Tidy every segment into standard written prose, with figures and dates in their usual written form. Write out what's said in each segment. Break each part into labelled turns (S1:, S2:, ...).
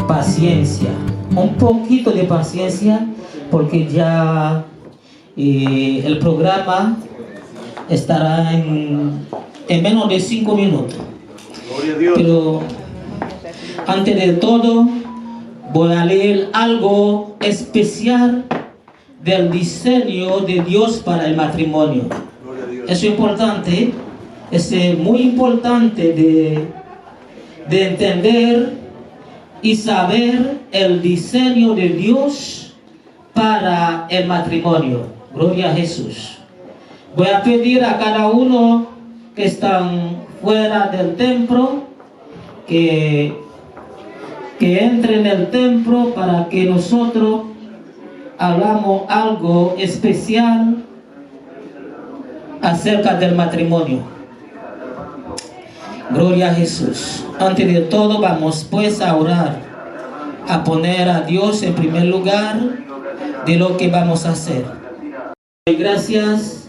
S1: Paciencia, un poquito de paciencia, porque ya el programa estará en menos de 5 minutos. Pero antes de todo voy a leer algo especial del diseño de Dios para el matrimonio. Es importante, es muy importante de entender y saber el diseño de Dios para el matrimonio. Gloria a Jesús. Voy a pedir a cada uno que están fuera del templo que entre en el templo para que nosotros hagamos algo especial acerca del matrimonio. Gloria a Jesús. Antes de todo vamos pues a orar, a poner a Dios en primer lugar de lo que vamos a hacer. Gracias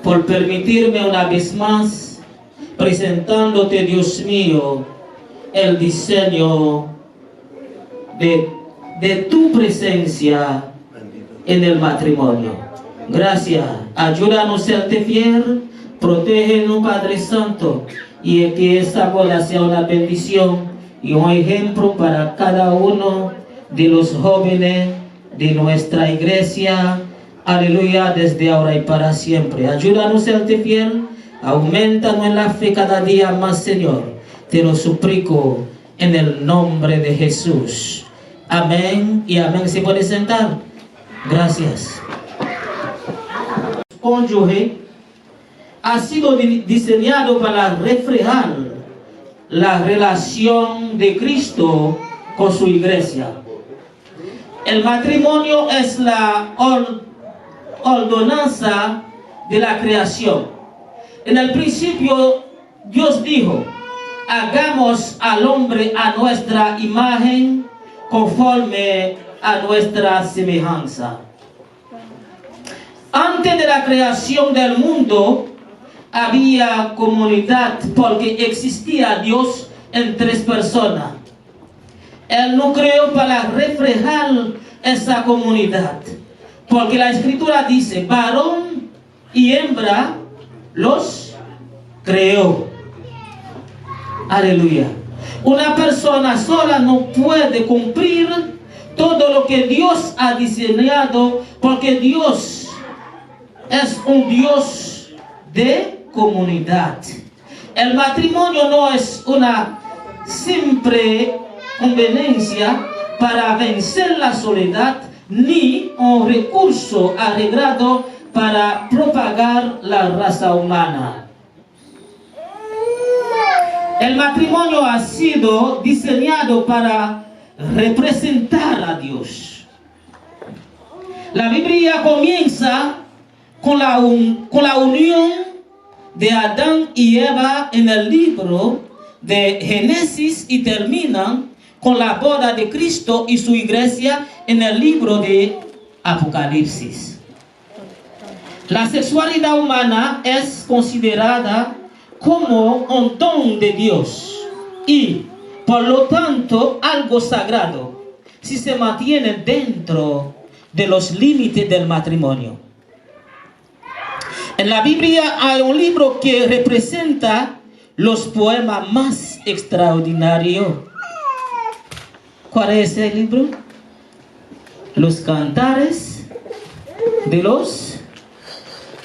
S1: por permitirme una vez más presentándote, Dios mío, el diseño de tu presencia en el matrimonio. Gracias. Ayúdanos a serte fiel, protégenos, Padre Santo, y que esta boda sea una bendición y un ejemplo para cada uno de los jóvenes de nuestra iglesia. Aleluya, desde ahora y para siempre. Ayúdanos a serte fiel, aumentanos en la fe cada día más, Señor. Te lo suplico en el nombre de Jesús. Amén y amén. ¿Se puede sentar? Gracias. Cónyuge ha sido diseñado para reflejar la relación de Cristo con su iglesia. El matrimonio es la ordenanza de la creación. En el principio Dios dijo: hagamos al hombre a nuestra imagen, conforme a nuestra semejanza. Antes de la creación del mundo había comunidad, porque existía Dios en 3 personas. Él no creó para reflejar esa comunidad, porque la Escritura dice: varón y hembra los creó. Aleluya. Una persona sola no puede cumplir todo lo que Dios ha diseñado, porque Dios es un Dios de comunidad. El matrimonio no es una simple conveniencia para vencer la soledad, ni un recurso arreglado para propagar la raza humana. El matrimonio ha sido diseñado para representar a Dios. La Biblia comienza con la unión de Adán y Eva en el libro de Génesis y termina con la boda de Cristo y su iglesia en el libro de Apocalipsis. La sexualidad humana es considerada como un don de Dios y por lo tanto algo sagrado si se mantiene dentro de los límites del matrimonio. En la Biblia hay un libro que representa los poemas más extraordinarios. ¿Cuál es el libro? Los Cantares de los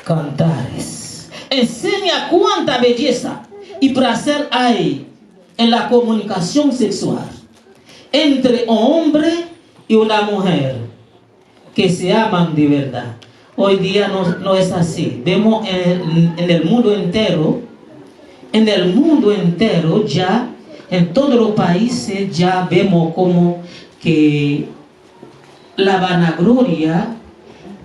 S1: Cantares. Enseña cuánta belleza y placer hay en la comunicación sexual entre un hombre y una mujer que se aman de verdad. Hoy día no es así. Vemos en el mundo entero, ya, en todos los países ya vemos como que la vanagloria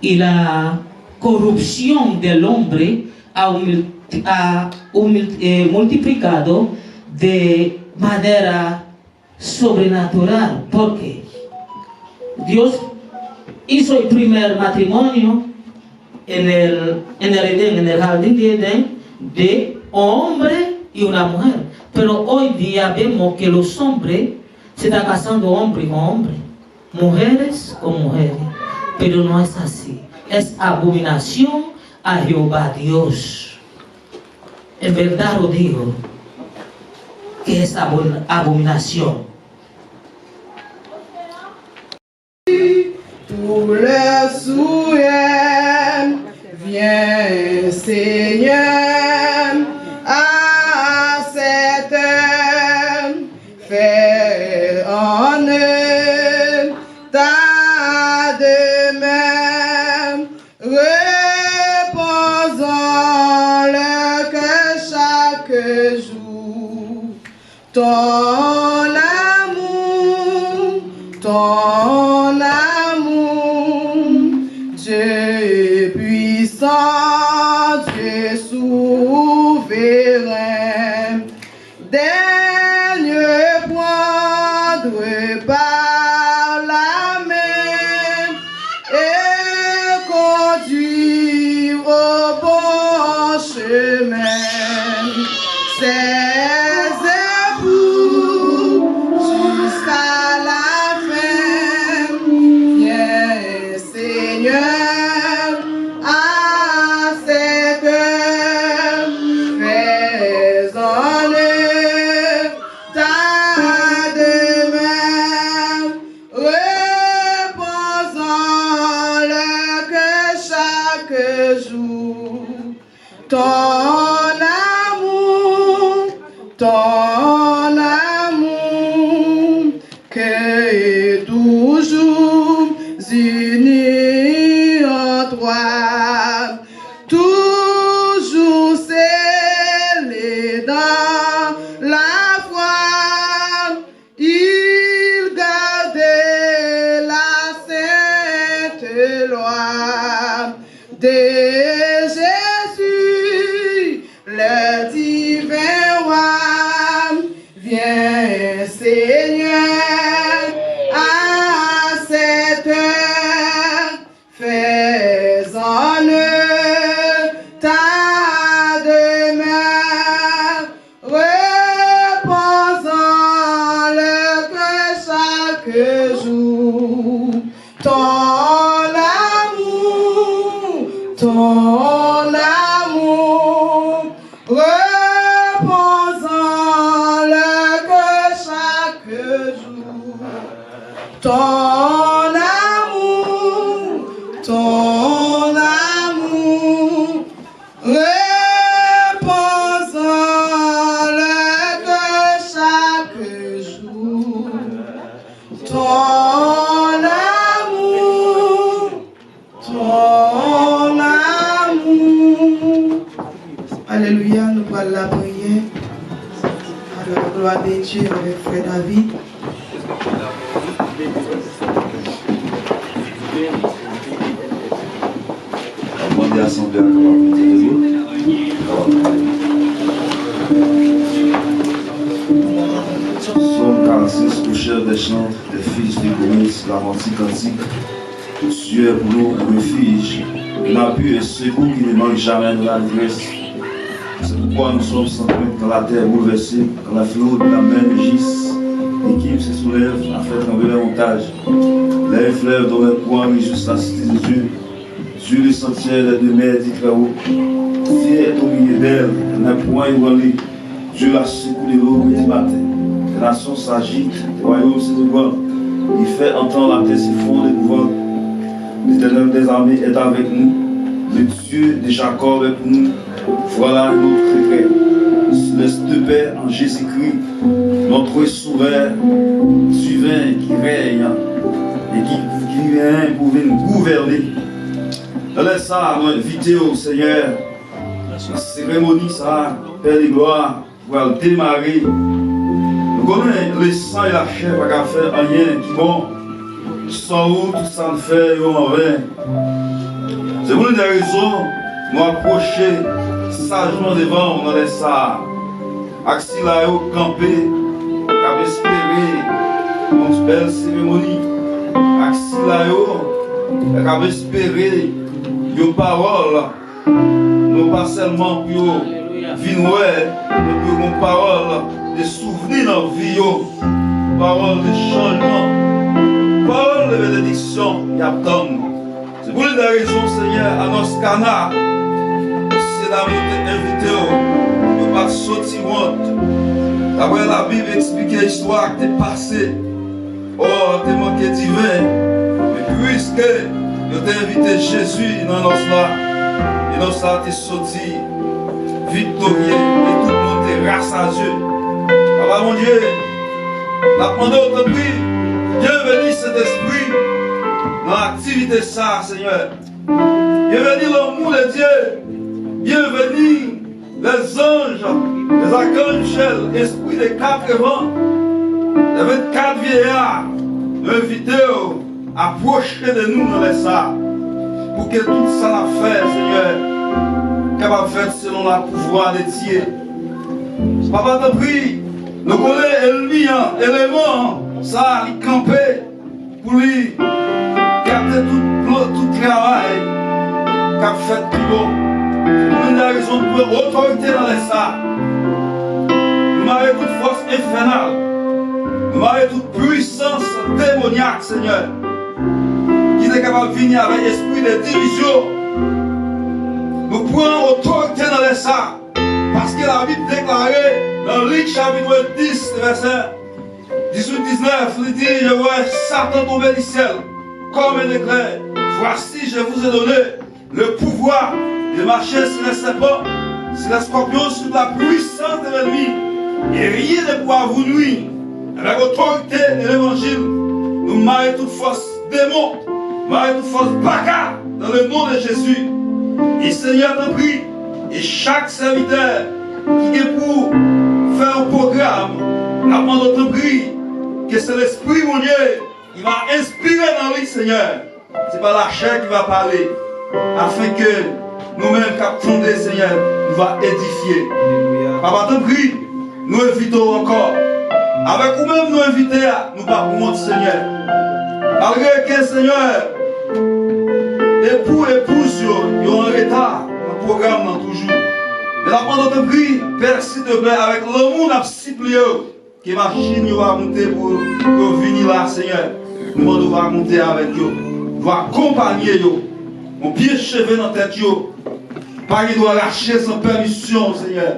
S1: y la corrupción del hombre ha multiplicado de manera sobrenatural. Porque Dios hizo el primer matrimonio en el jardín de Edén de un hombre y una mujer. Pero hoy día vemos que los hombres se están casando hombre con hombre, mujeres con mujeres. Pero no es así. Es abominación a Jehová Dios. En verdad lo digo, que es abominación.
S2: Pour le souhait, viens Seigneur, à cette heure, fais en eux ta demeure, reposant le cœur chaque jour, ton amour, ton amour, Dieu puissant, Dieu souverain, daigne prendre par la main et conduire au bon chemin. Ces époux jusqu'à la fin, viens Seigneur, à cette heure, fais en eux ta demeure, reposant le cœur chaque jour, ton amour, que toujours unis en toi, toujours scellés dans la foi, il gardait la sainte loi de Jésus, le divin roi. Viens Seigneur, à cette heure, fais en eux ta demeure, reposant le cœur chaque jour, ton amour, reposant le cœur chaque jour, ton amour, reposant le cœur chaque jour, ton amour. Alléluia, nous parlons la prière. Alors, la gloire de Dieu avec Frère David.
S3: Demandez à l'Assemblée à la communauté de vous. Psaume 46, au chef des chants, des fils de Gomis, l'avancée cantique. Dieu est pour nous un refuge, un appui et secours qui ne manque jamais de la détresse. C'est pourquoi nous sommes sans crainte quand la terre est bouleversée, quand la flot de la mer gisse. L'équipe se soulève à faire trembler les montages. Les fleuves dont les poings juste la cité de Dieu. Sur les sentiers, les deux mers dit très haut. Dieu est au milieu d'elle, elle n'a point ébranlé. Dieu la secoue de l'eau petit matin. Les nations s'agitent, les royaumes se dévoilent. Il fait entendre la terre s'effondrer et mouvante. L'Éternel des armées est avec nous. Le Dieu de Jacob est pour nous. Voilà notre regret. Laisse de paix en Jésus-Christ, notre sauveur, divin qui règne et qui vient pour nous gouverner. Laisse ça, nous inviter au Seigneur. La cérémonie, ça, Père de gloire, pour démarrer. Nous connaissons le sang et la chair, pas qu'à faire rien qui bon. Sans où tout ça le fait, en vain. C'est pour une des raisons, nous approcher sagement devant dans les salles. Axi là, camper, cap espérer, une belle cérémonie. Axi là, cap espérer, une parole, non pas seulement pour venir, mais pour une parole de souvenirs dans la vie, parole de changement, parole de bénédiction, il y a tant. C'est pour une raison, Seigneur, à notre canard, c'est d'inviter, de ne pas sortir honte. Après la Bible explique l'histoire qui est passée. Oh, tu es manqué divin. Mais puisque je t'ai invité Jésus dans nos là, et dans ça, tu es sorti victorieux, et tout le monde est rassasié. Papa mon Dieu, la demandé au te prie, bienvenue cet esprit dans l'activité ça, Seigneur. Bienvenue l'amour de Dieu. Bienvenue les anges, les archanges, l'esprit des 4 vents, les 24 vieillards, nous invitons à approcher de nous dans les salles, pour que tout ça la fait, Seigneur, capable de faire selon le pouvoir de Dieu. Papa te prie, nous connaissons l'élément, ça, il camper, pour lui capter tout travail, qu'a fait tout bon. Nous avons raison de prendre autorité dans les salles. Nous marions toute force infernale. Nous marions toute puissance démoniaque, Seigneur. Qui est capable de venir avec l'esprit de division. Nous prenons autorité dans les salles. Parce que la Bible déclarée dans Luc chapitre 10, verset 18-19, il dit, je vois Satan tomber du ciel comme un éclair. Voici, je vous ai donné le pouvoir de marcher sur les serpents, sur les scorpions, sur la puissance de l'ennemi. Et rien ne pourra vous nuire. Avec l'autorité de l'évangile, nous marions toute force démon, marions toute force bagarre dans le nom de Jésus. Et Seigneur te prie, et chaque serviteur qui est pour faire un programme, la demande te prie, que c'est l'Esprit, mon Dieu, il va inspirer dans lui, Seigneur. Ce n'est pas la chair qui va parler, afin que nous-mêmes, qui fondé, Seigneur, nous va édifier. Papa, te prie, nous invitons encore. Avec nous-mêmes, nous inviter à nous pas pour notre Seigneur. Malgré que, Seigneur, époux et épouses, ils ont un retard dans le programme toujours. Mais la demande te prie, Père, s'il te plaît, avec l'amour d'abciplio, que machine va monter pour venir là, Seigneur. Nous devons monter avec eux. Nous devons accompagner eux. Mon pied cheveux dans la tête, pas qu'il doit lâcher sans permission, Seigneur.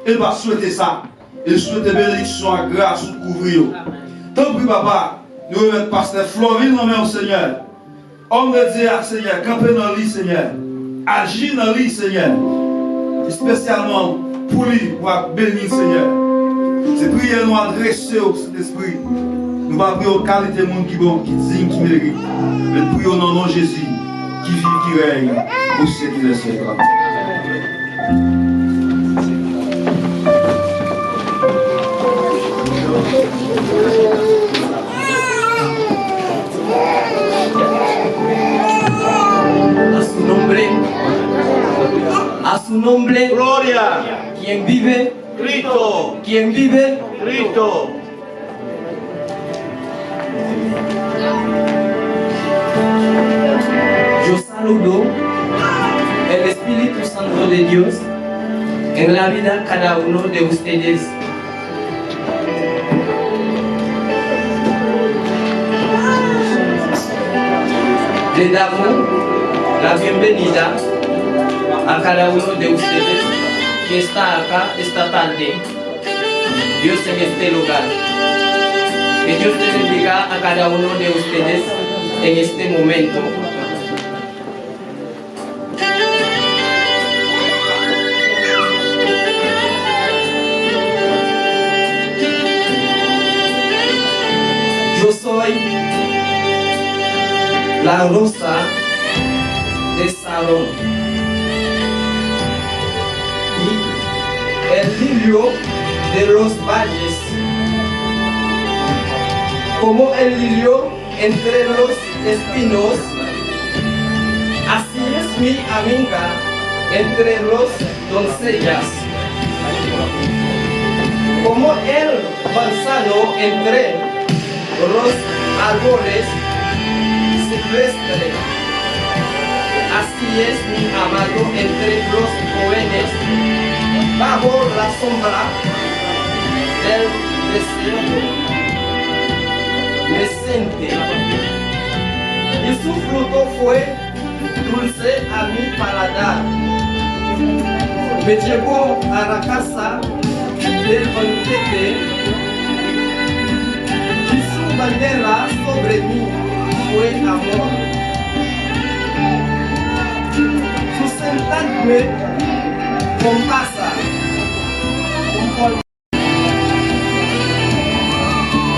S3: Il va souhaiter ça. Il souhaite bénédiction à grâce ou couvrir. Tant pis, papa, nous remettons pasteur Florine dans main au Seigneur. Homme de Dieu, Seigneur, camper dans lui, Seigneur. Agir dans lui, Seigneur. Spécialement pour lui, pour bénir, Seigneur. C'est prière nous adresser au Saint-Esprit. Nous ne pas prier aux qualités de monde qui bon, qui digne, qui mérite. Mais prions au nom de Jésus, qui vit, qui règne, au siècle des siècles.
S4: A su nombre,
S5: Gloria.
S4: quien vive,
S5: Cristo.
S4: quien vive,
S5: Cristo.
S4: yo saludo el Espíritu Santo de Dios en la vida de cada uno de ustedes. Le damos la bienvenida a cada uno de ustedes que está acá esta tarde. Dios en este lugar. Que Dios les bendiga a cada uno de ustedes en este momento. Yo soy la rosa de Sarón y el lirio de los valles. Como el lirio entre los espinos, así es mi amiga entre los doncellas. Como el manzano entre los árboles silvestres, así es mi amado entre los jóvenes, bajo la sombra del desierto. Presente, y su fruto fue dulce a mi paladar. Me llevó a la casa del banquete y su bandera sobre mí fue amor. Su sentar me compasa,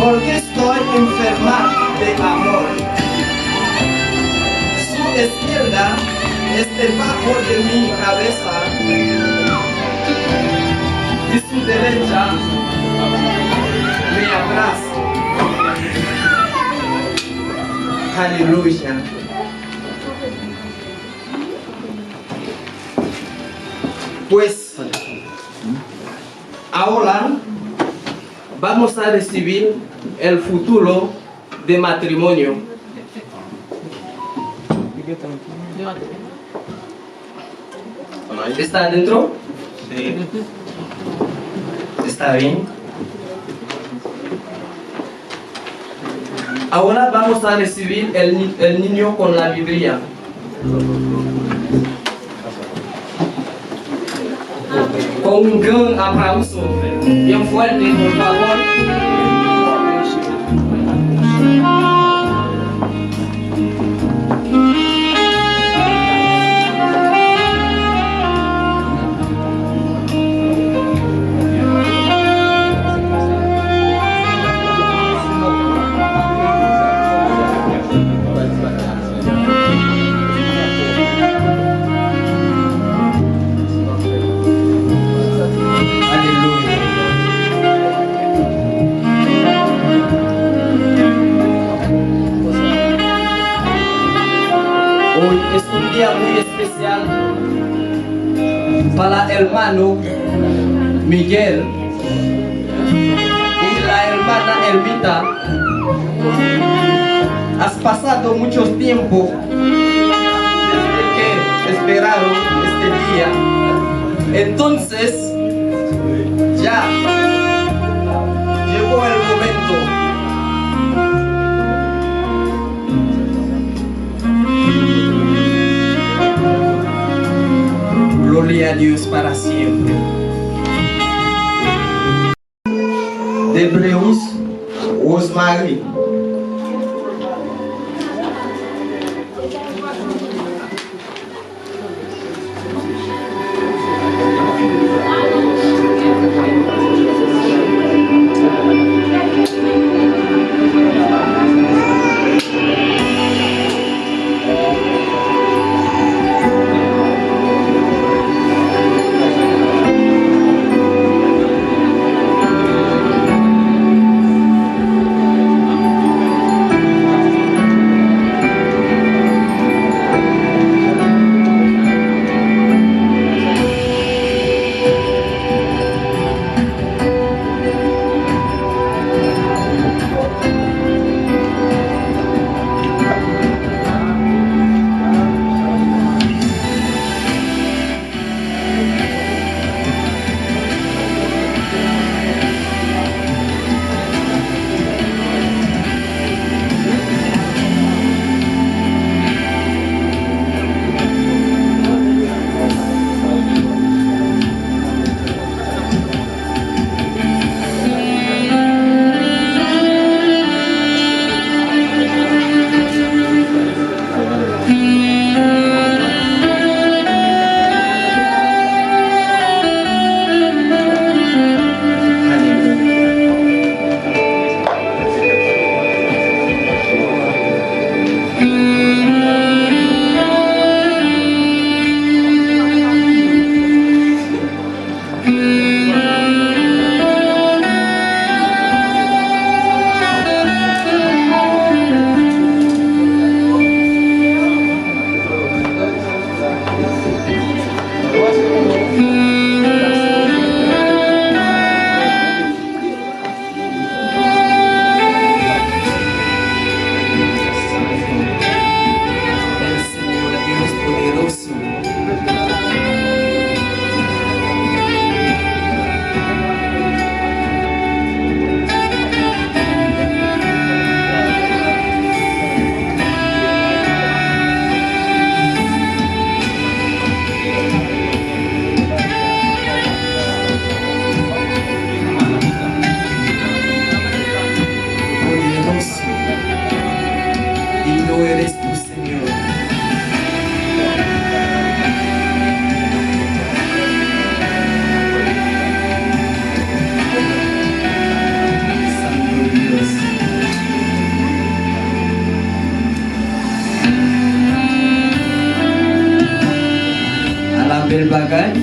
S4: porque estoy enferma de amor. Su izquierda es debajo de mi cabeza y su derecha me abraza. Aleluya. Pues ahora vamos a recibir el futuro de matrimonio. ¿Está adentro? Sí. ¿Está bien? Ahora vamos a recibir el niño con la Biblia. Con un gran aplauso, bien fuerte, por favor. Es un día muy especial para el hermano Miguel y la hermana Elvita. Has pasado mucho tiempo desde que esperaron este día. Entonces ya llegó el momento. Gloria a Dios para siempre. De Breus, Rosemary. belle bagaille.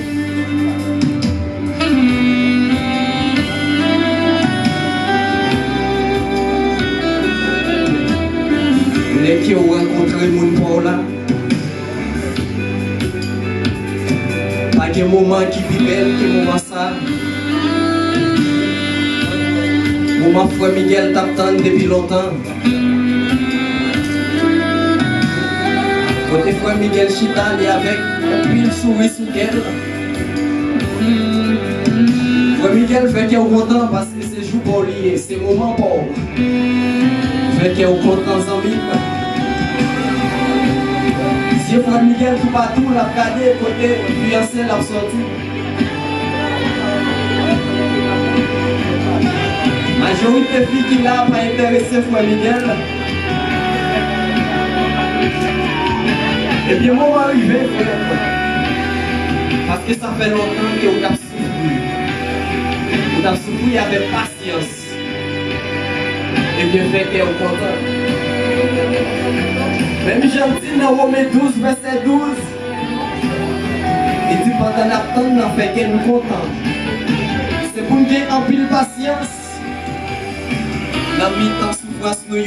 S4: Les qui ont rencontré le monde pour là. Pas de moment qui vit belle, que moment ça. Moment frère Miguel t'attend depuis longtemps. Côté frère Miguel Chita, il est avec une souris sous elle. Frère Miguel fait qu'il est content parce que c'est jour pour lui, c'est moment pour. Fait qu'il est content en vie. Si frère Miguel tout partout, l'a regardé côté fiancé, l'a sorti. Majorité de filles qui l'a pas intéressé frère Miguel. Et bien, moment arrivé, frère. Parce que ça fait longtemps que vous avez souffert. Vous avez souffert avec patience. Et bien, fait que vous content. Même j'aime dire dans Romains 12, verset 12. Il dit pendant l'attente, on fait qu'elle nous content. C'est pour nous gagner en pile patience. Dans le temps souffrance nous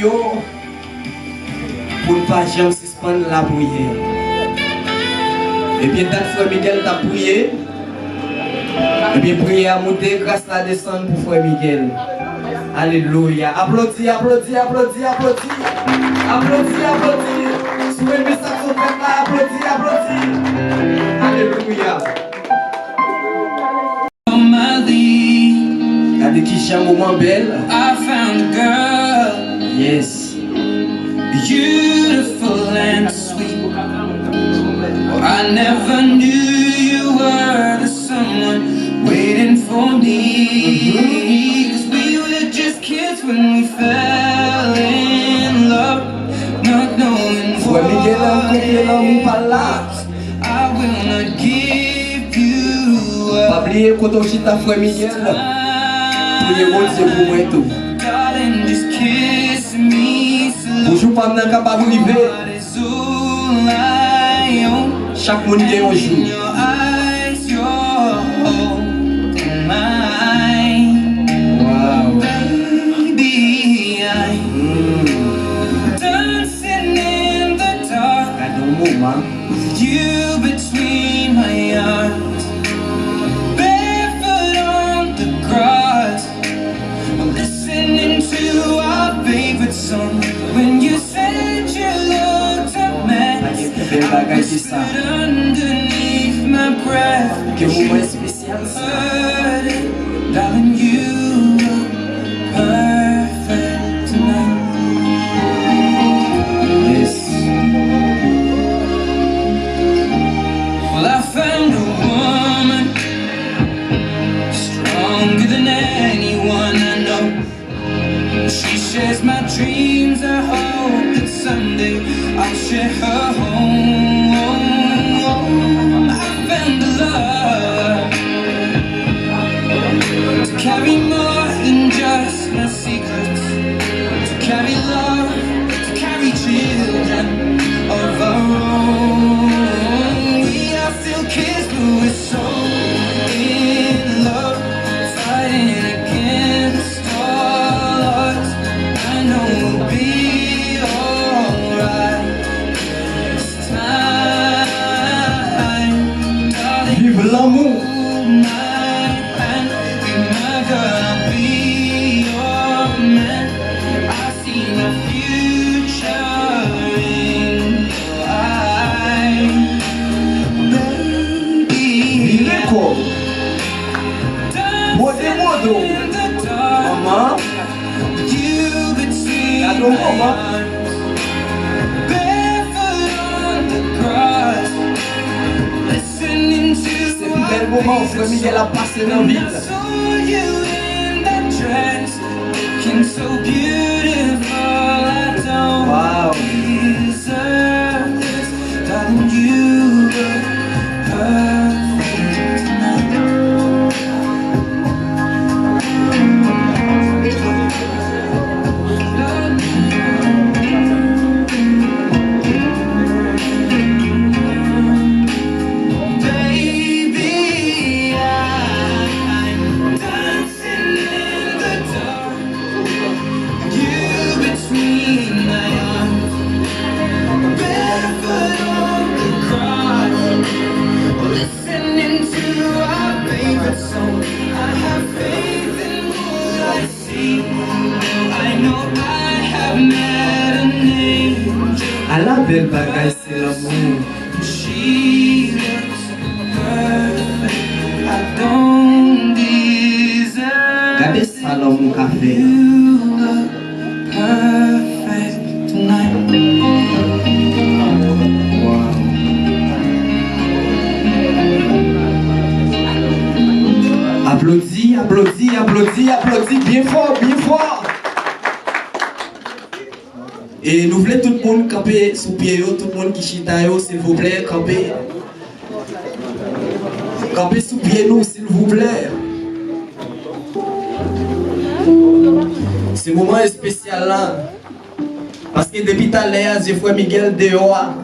S4: pour ne pas jamais suspendre la prière. Et bien, tant frère Miguel t'a prié. Et bien, prier à monter, grâce à descendre pour frère Miguel. Alléluia. Applaudis, applaudis, applaudis, applaudis. Applaudis, applaudis. Souvent, mes saxophones là, applaudis, applaudis. Alléluia. Regardez qui chante un moment belle.
S5: I found a girl,
S4: Yes.
S5: beautiful and sweet. Oh, I never knew you were the someone waiting for me. 'Cause we were just kids when we fell in love, not knowing
S4: Frère Miguel a compris l'amour par là.
S5: I will not give you
S4: Pas
S5: up.
S4: oublier quand on chita frère Miguel. Priez bon Dieu pour moi et tout.
S5: Darling, just kiss me slow.
S4: Bonjour, pas maintenant capable d'arriver.
S5: What is all I own?
S4: Chaque monde gagne un
S5: In
S4: jour.
S5: your eyes, you're holding mine.
S4: Wow.
S5: Baby, I'm dancing in the dark
S4: Regardez un moment.
S5: with you between my arms. Barefoot on the grass, listening to our favorite song. When you said you looked a mess, I whispered underneath my breath.
S4: Que moment spécial ça.
S5: Heard it, darling, you look perfect tonight.
S4: Yes.
S5: Well, I found a woman stronger than anyone I know. She shares my dreams. I hope that someday I'll share her home. I found a love to carry more than just my secrets, to carry love, to carry children of our own. We are still kids, but we're so in love, fighting against all odds. I know we'll be alright this time, darling.
S4: Vive l'amour.
S5: Hold my hand, be my girl, I'll be your man. I see my future in your eyes, baby.
S4: Miracle. Modo.
S5: In the dark,
S4: Maman.
S5: you between
S4: Cadeau,
S5: my
S4: maman.
S5: arms, barefoot on the grass, listening to
S4: C'est le bel moment où frère Miguel a passé dans la ville.
S5: I saw you in that dress, looking so beautiful. I don't
S4: Wow.
S5: deserve this, darling. You look perfect tonight. Baby, c'est l'amour. She looks perfect. I don't deserve.
S4: Regardez ça, l'homme café.
S5: You look perfect tonight.
S4: Applaudis, applaudis, applaudis, applaudis, bien fort, bien fort. Et nous voulons tout le monde camper sous pied, tout le monde qui chita, s'il vous plaît, camper. Campez sous pied nous, s'il vous plaît. Ce moment est spécial là. Parce que depuis tout à l'heure, j'ai fait Miguel dehors.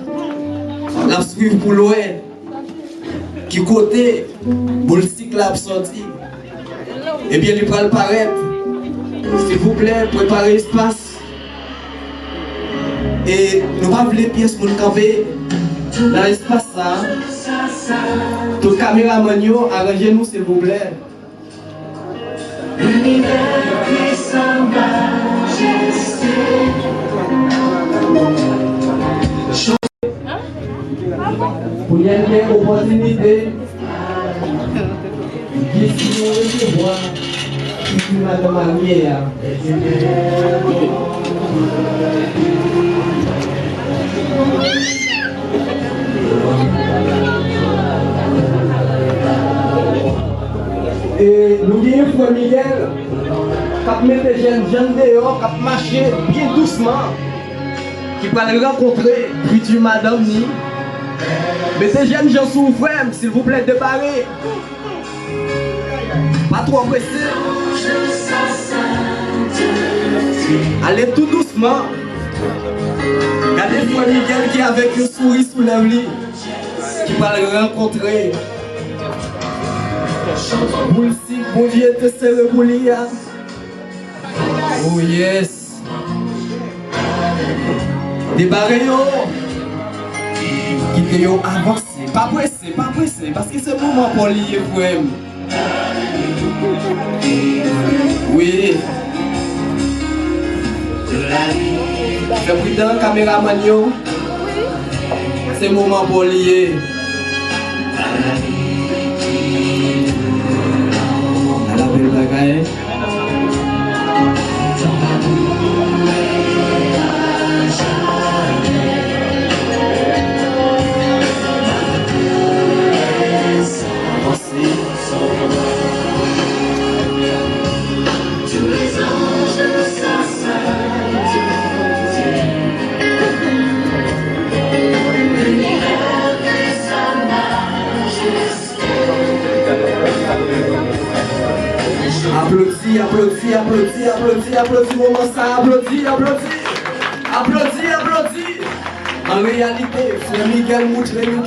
S4: La suivre pour l'ouest. Qui côté, pour le cycle a sorti. Et bien, il va le paraître. S'il vous plaît, préparez l'espace. Et nous ne voulons pas les pièces pour nous camper dans l'espace ça. Tout le caméraman, arrangez-nous s'il vous plaît. Pour y avoir une opportunité, ici on recevoir ici Madame Arière. Et nous disons Frère Miguel, qui met des jeunes dehors, qui marche bien doucement, qui va le rencontrer, future Madame Ni. Mais ces jeunes gens souffrent, s'il vous plaît, de barrer. Pas trop pressé. Allez tout doucement. Regardez Frère Miguel qui est avec une souris sous la lit, qui va le rencontrer. Boulsi, bon Dieu te sert le boulia. Oh yes. Débarrez yo. Quittez yo, avancez. Pas pressé, parce que c'est le moment pour lier frère. Oui. Fais prudent caméraman yo. C'est le moment pour lier. Bagaille. Applaudis, moment ça, applaudis. En réalité, Frère Miguel montre nous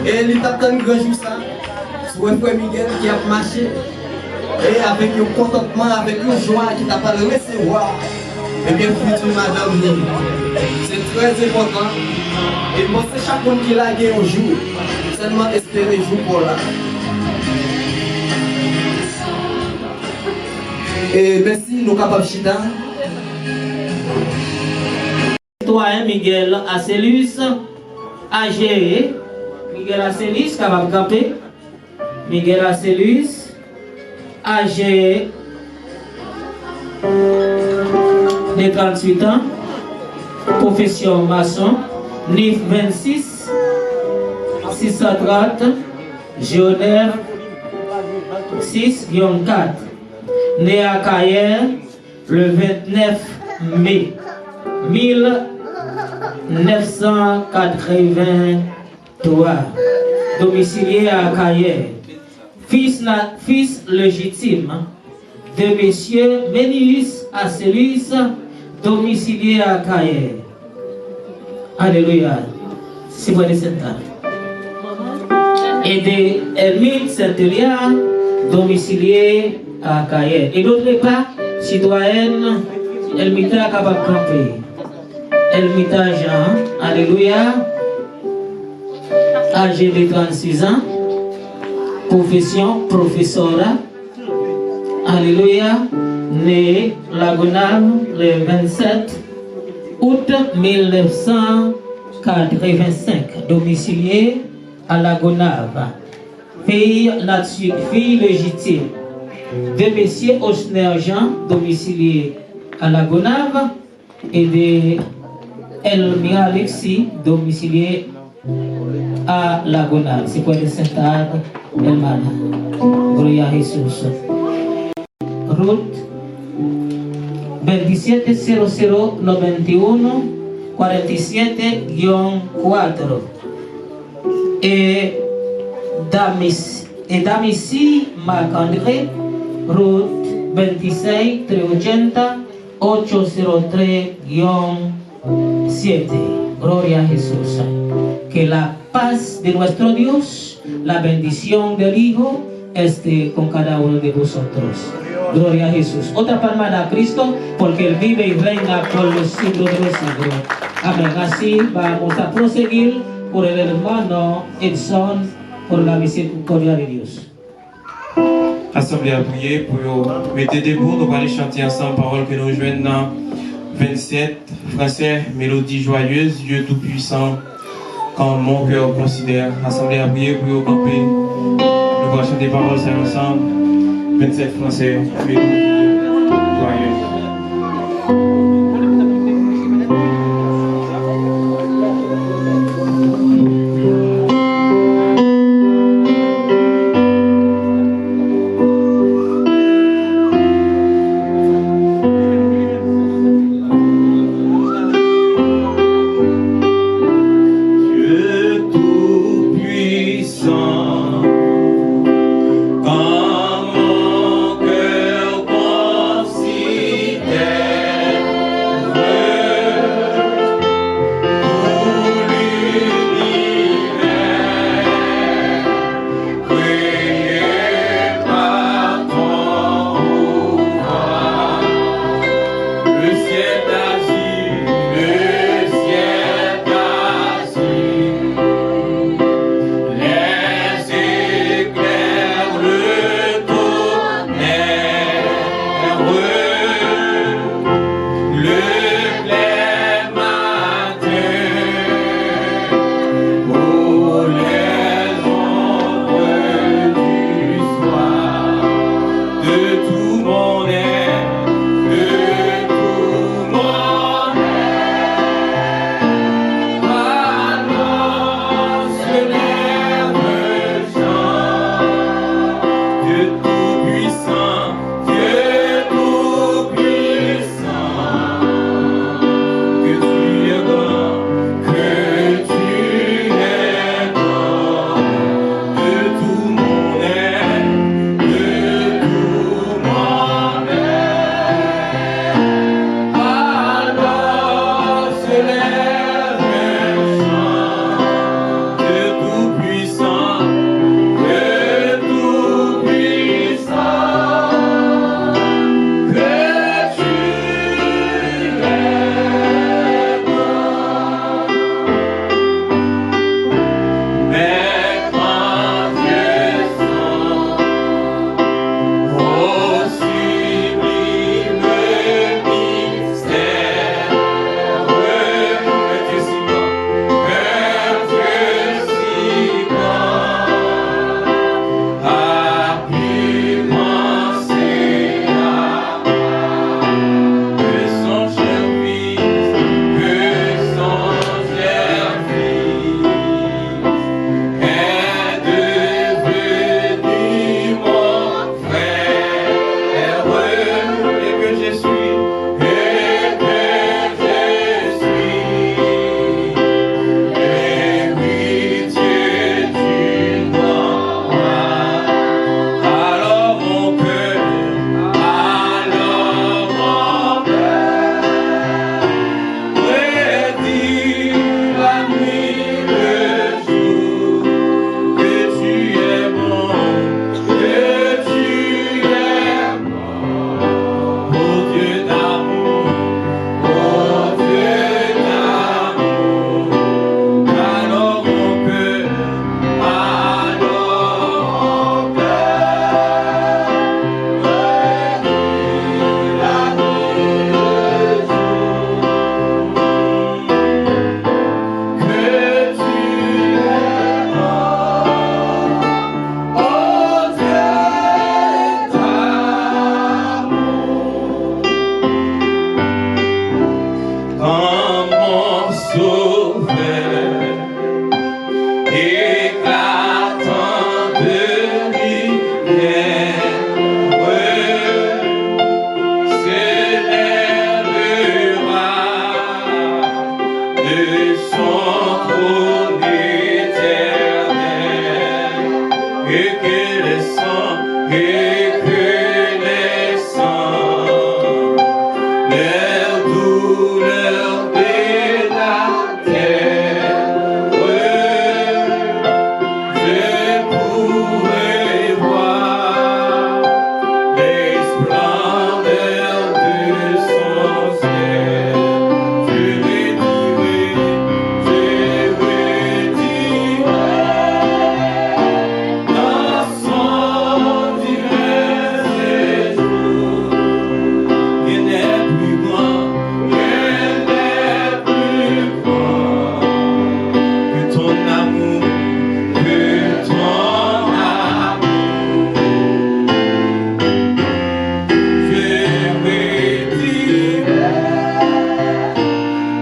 S4: et il t'a tant grand jour ça. Frère Miguel qui a marché et avec un contentement, avec une joie qui t'a pas le recevoir. Et bien, future Madame Ni, c'est très important. Et moi, c'est chaque monde qui l'a gagné un jour, seulement espérer jour pour là. Et merci, nous capables chita.
S1: Citoyen Miguel Acelus, AG, Miguel Acelus, capable de camper. Miguel Acelus, AG, de 38 ans, profession maçon, NIF 26, 630, Géonère 6-4. Né à Caire le 29 mai 1983, domicilié à Caire, fils légitime de monsieur Ménius Acelus, domicilié à Caire. Alléluia. C'est vrai de cette table. Et de Hermine Saint-Elia, domicilié à Caire. Et d'autre part, citoyenne Elmita capable de camper. Elmita Jean, alléluia, âgée de 36 ans, profession professorat, alléluia, né Lagonal le 27 août 1900 85, domicilié à la Gonave. Fille légitime de M. Osner Jean, domicilié à la Gonave, et de Elmira Alexis, domicilié à la Gonave. Se puede sentar, hermana. Gloria a Jesús. Ruth 270091 47-4 et Damici Marc-André Ruth 26 380 803-7. Gloria a Jesús. Que la paz de nuestro Dios, la bendición del Hijo, esté con cada uno de vosotros. Gloria a Jesús. Otra palma a Cristo, porque Él vive y reina por los siglos de los siglos. Amén. Así vamos a proseguir por el hermano Edson, por la misericordia de Dios.
S6: Assemblée à prier pour mettez debout, nous allons aller chanter ensemble parole que nous jouons dans 27 français, mélodie joyeuse, Dieu tout-puissant, quand mon cœur considère. Assemblée à prier pour camper, nous allons chanter parole ça ensemble, 27 français, mélodie joyeuse.
S5: Quand mon cœur
S6: et que les sangs, les douleurs de la terre, je pourrais voir les splendeurs de son ciel. Je vais dire dans son divin séjour, il n'est plus grand, il n'est plus grand que ton amour, que ton amour. Je vais dire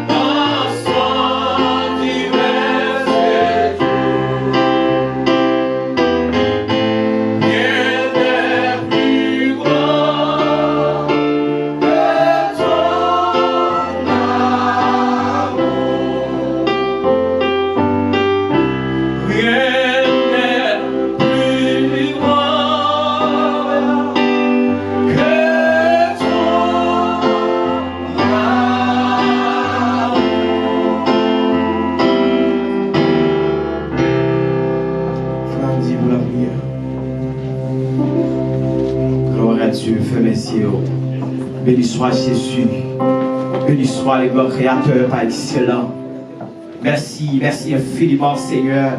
S6: dans son divin séjour, il n'est plus grand que ton amour. Rien n'est plus grand que ton amour.
S7: Frère, dis pour la prière. Gloire à Dieu, fais merci. Béni soit Jésus. Béni soit le grand créateur par excellent. Merci, merci infiniment, Seigneur.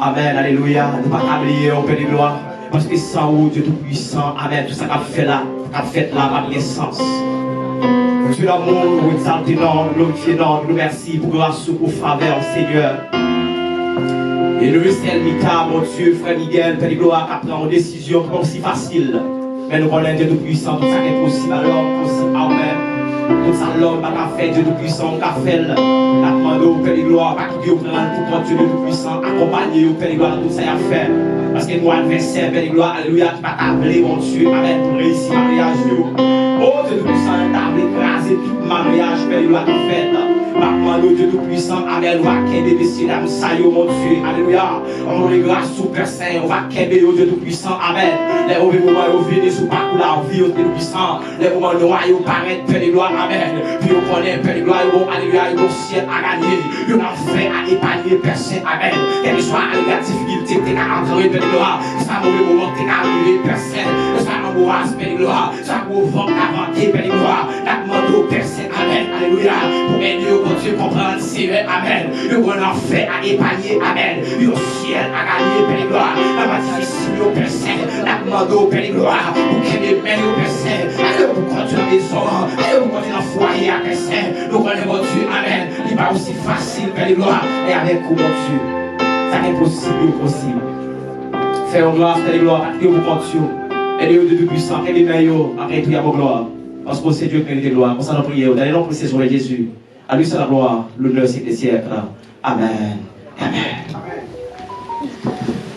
S7: Amen, alléluia. Ne pas oublier au Père de gloire. Parce que sans vous, Dieu Tout-Puissant, Amen, tout ça qu'a fait là, n'a pas sens. Dieu l'amour, nous exaltons, nous glorifions, nous merci pour grâce, pour faveur, Seigneur. Et le ciel Mika, mon Dieu, frère Miguel, Père de gloire, qui prend une décision comme si facile. Mais nous connaissons Dieu Tout-Puissant, tout ça qui est possible à l'homme, possible à nous-mêmes. Tout ça l'homme n'a pas fait, Dieu Tout-Puissant, qu'a fait. La demande au Père de gloire, pas qui Dieu prend pour prendre Dieu Tout-Puissant, accompagner au Père de gloire, tout ça à faire. Parce que nous, adversaires, Père de gloire, alléluia, qui va t'appeler, mon Dieu, Amen, pour réussir le mariage. Oh Dieu Tout-Puissant, t'as écrasé tout le mariage, Père de gloire, qui fait. Maintenant, Dieu Tout-Puissant, Amen, on va qu'aider des dames, ça y est, mon Dieu, alléluia. On va les grâces sous Père Saint, on va qu'aider au Dieu Tout-Puissant, Amen. Les mauvais moments, ils viennent sous parcours la vie, au Dieu Tout-Puissant. Les moments noirs, ils paraissent, Père de gloire, Amen. Puis on connaît, Père de gloire, ils vont, alléluia, ils vont ciel à gagner. Ils ont fait à épargner, Père Saint, Amen. Quelle que soit la difficulté, t'es qu'à entrer, Père de gloire. C'est un mauvais moment, t'es qu'à arriver, Père Saint. C'est un embourage, Père de gloire. C'est un gros vent inventé, Père de gloire. La demande au Père Saint, Amen, alléluia. Pour aider au bon Dieu comprendre, Seigneur, Amen. Le bon fait à épargner, Amen. Le ciel à gagner, Père de gloire. La main difficile au Père Saint. La demande au Père de gloire. Pour qu'il y ait des mains au Père Saint. Allez, pour continuer la maison. Allez, pour continuer le foyer à Père Saint. Nous connaissons, bon Dieu, Amen. Il n'est pas aussi facile, Père de gloire. Et avec vous, bon Dieu. Ça n'est possible, possible. Faire gloire, Père de gloire. Et vous continuez. Et Dieu de puissant, et les meilleurs, arrête tout à vos gloire. Parce que c'est Dieu qui mérite de gloire. On s'en a prié, dans les noms précieux de Jésus. À lui, c'est la gloire, l'honneur, c'est des siècles. Amen. Amen.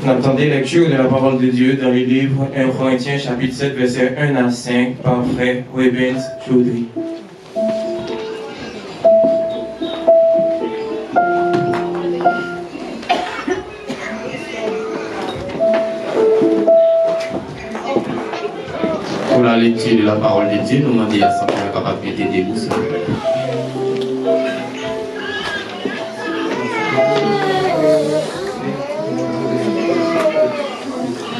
S6: On attendait lecture de la parole de Dieu dans le livre 1 Corinthiens chapitre 7 versets 1 à 5 par frère Rubens Chaudry.
S8: Pour la lecture de la parole de Dieu, nous demandons à ça pour être capable de mettre debout.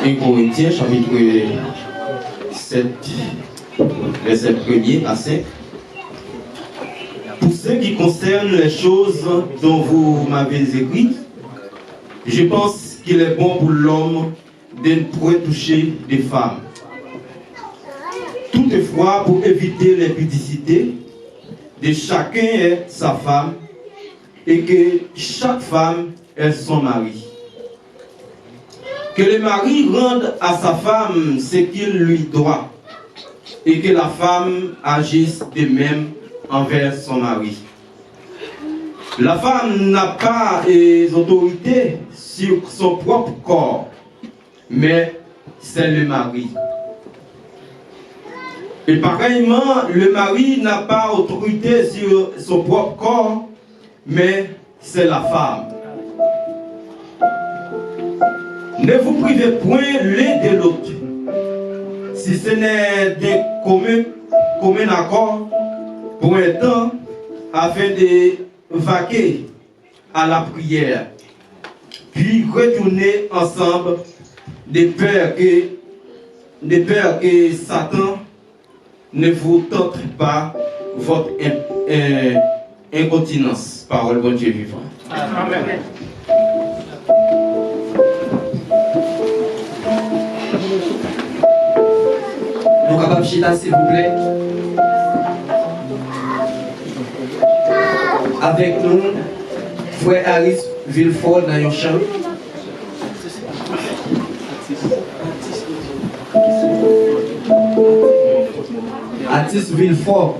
S8: 1 Corinthiens chapitre 7, verset 1er à 5. Pour ce qui concerne les choses dont vous m'avez écrit, je pense qu'il est bon pour l'homme de ne point toucher des femmes. Toutefois, pour éviter l'impudicité de chacun est sa femme et que chaque femme est son mari. Que le mari rende à sa femme ce qu'il lui doit et que la femme agisse de même envers son mari. La femme n'a pas d'autorité sur son propre corps, mais c'est le mari. Et pareillement, le mari n'a pas autorité sur son propre corps, mais c'est la femme. Ne vous privez point l'un de l'autre, si ce n'est d'un commun accord pour un temps afin de vaquer à la prière, puis retourner ensemble de peur que Satan ne vous tente pas votre incontinence. Parole bon Dieu vivant. Amen.
S4: Nous capables chita s'il vous plaît. Avec nous, frère Harris Villefort dans un chant. Atis Villefort.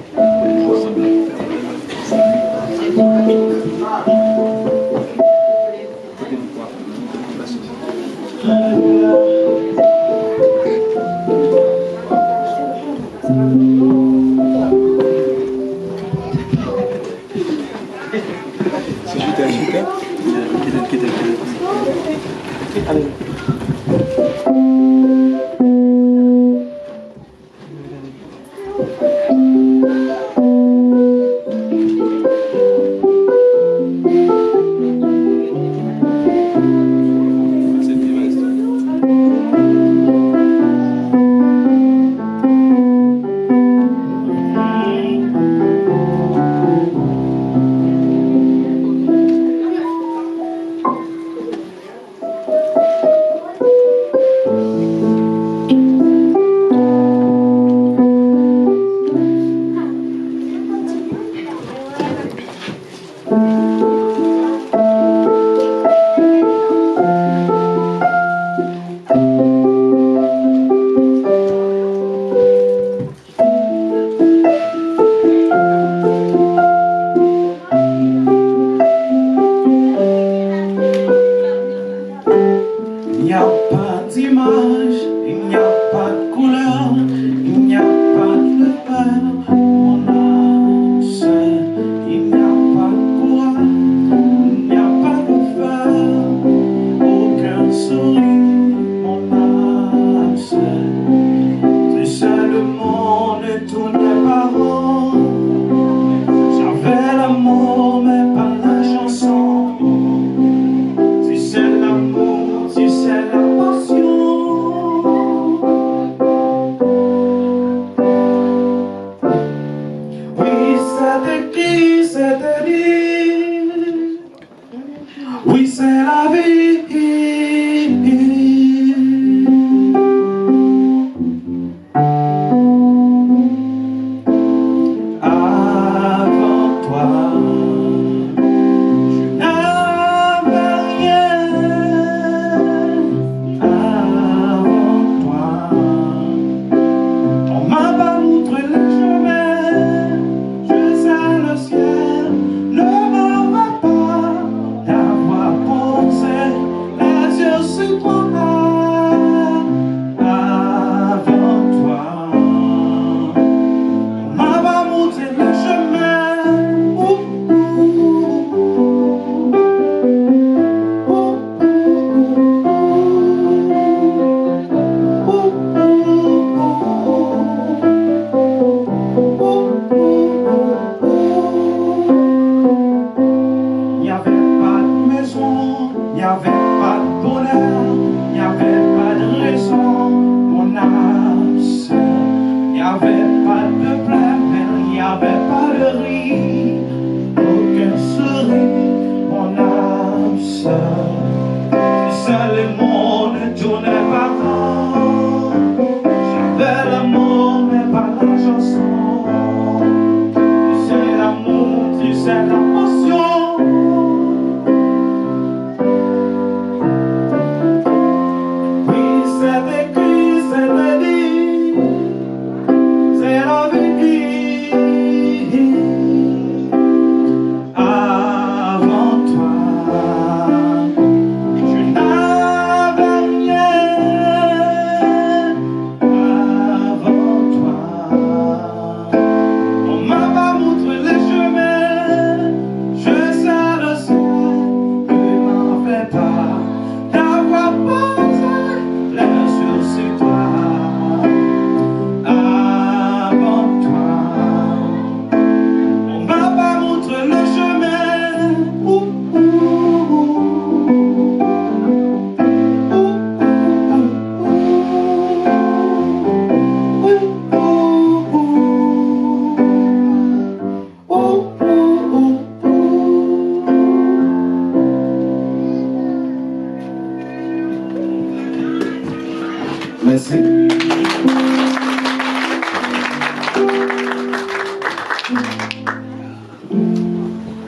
S3: Merci.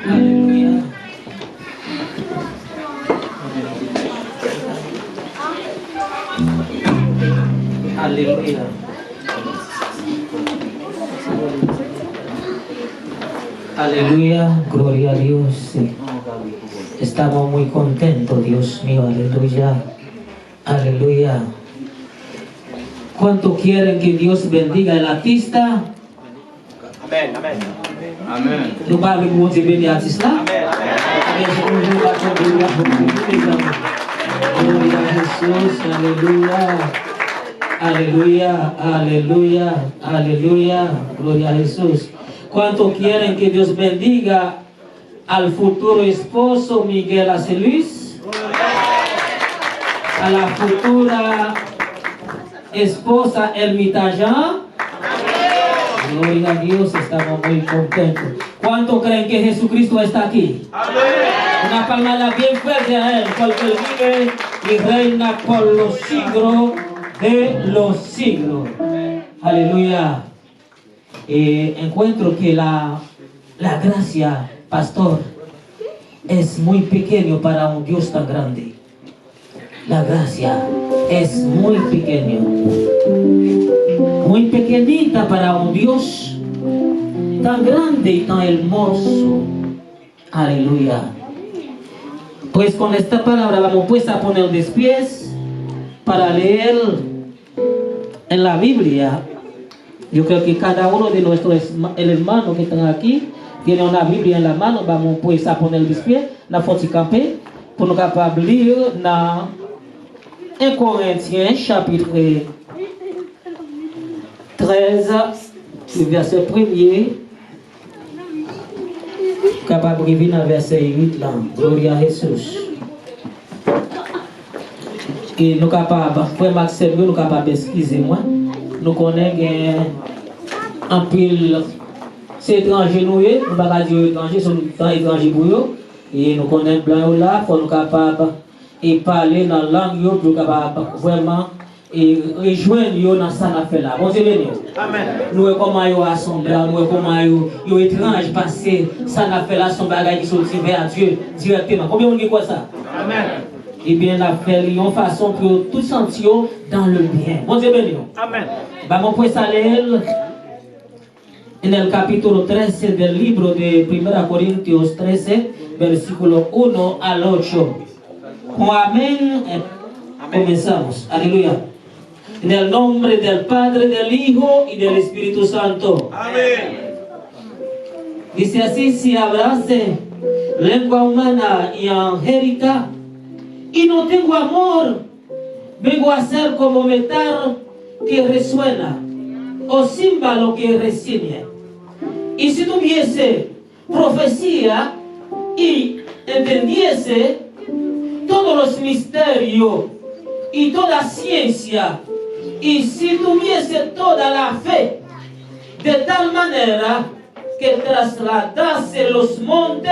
S1: Alléluia. Aleluya. Aleluya, gloria a Dios. Sí. Estamos muy contentos, Dios mío, aleluya. Aleluya. ¿Cuánto quieren que Dios bendiga el artista?
S7: Amen, amen.
S8: Amen.
S1: Nous parlons de Dieu béni artiste là. Gloria a Jesús, aleluya. Aleluya, aleluya, aleluya. Gloria a Jesús. ¿Cuánto quieren que Dios bendiga al futuro esposo Miguel Aceluis? A la futura esposa Elmita Jean. Gloria a Dios, estamos muy contentos. ¿Cuánto creen que Jesucristo está aquí? Una palmada bien fuerte a Él, porque Él vive y reina por los siglos de los siglos. Aleluya. Encuentro que la gracia, pastor, es muy pequeño para un Dios tan grande. La gracia es muy pequeño, muy pequeñita para un Dios tan grande y tan hermoso. Aleluya. Pues con esta palabra vamos pues a poner de pies para leer en la Biblia. Yo creo que cada uno de nuestros hermanos que están aquí tiene una Biblia en la mano. Vamos pues a poner de pies, na fonte camper, pour nous capables de lire dans 1 Corinthiens chapitre 13, le verset 1er, capable de vivre dans le verset 8 là. Gloria a Jésus. Et nous capables, frère Maxime, nous capables, excusez-moi, nous connaissons un pile, c'est étranger nous, ne pouvons pas dire étranger, sont étrangers pour eux, et nous connaissons blanc là, pour nous capables et parler dans la langue, pour nous capables vraiment et rejoindre dans ça n'a fait là. Bon Dieu béni. Amen. Nous voyons comment ils assemblés, nous voyons comment ils étranges passé, ça n'a fait là son bagage qui sont vers Dieu directement. Combien on dit quoi ça? Amen. Eh bien, la fait une façon pour tout sentir dans le bien. Bon Dieu béni. Amen. Vamos pues a leer en el capítulo 13 del libro de 1 Corintios 13, versículo 1 al 8. Con amén. Comenzamos. Aleluya. En el nombre del Padre, del Hijo y del Espíritu Santo. Amén. Dice así: si hablase lengua humana y angélica y no tengo amor, vengo a ser como metal que resuena o címbalo que reciñe. Y si tuviese profecía y entendiese todos los misterios y toda ciencia, y si tuviese toda la fe, de tal manera que trasladase los montes,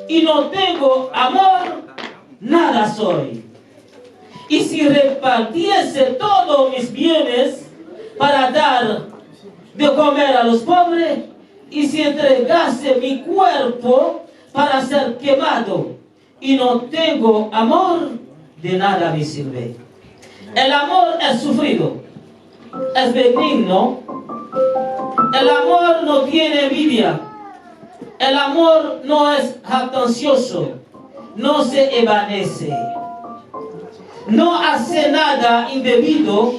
S1: y no tengo amor, nada soy. Y si repartiese todos mis bienes para dar de comer a los pobres, y si entregase mi cuerpo para ser quemado, y no tengo amor, de nada me sirve. El amor es sufrido, es benigno. El amor no tiene envidia. El amor no es jactancioso, no se envanece, no hace nada indebido,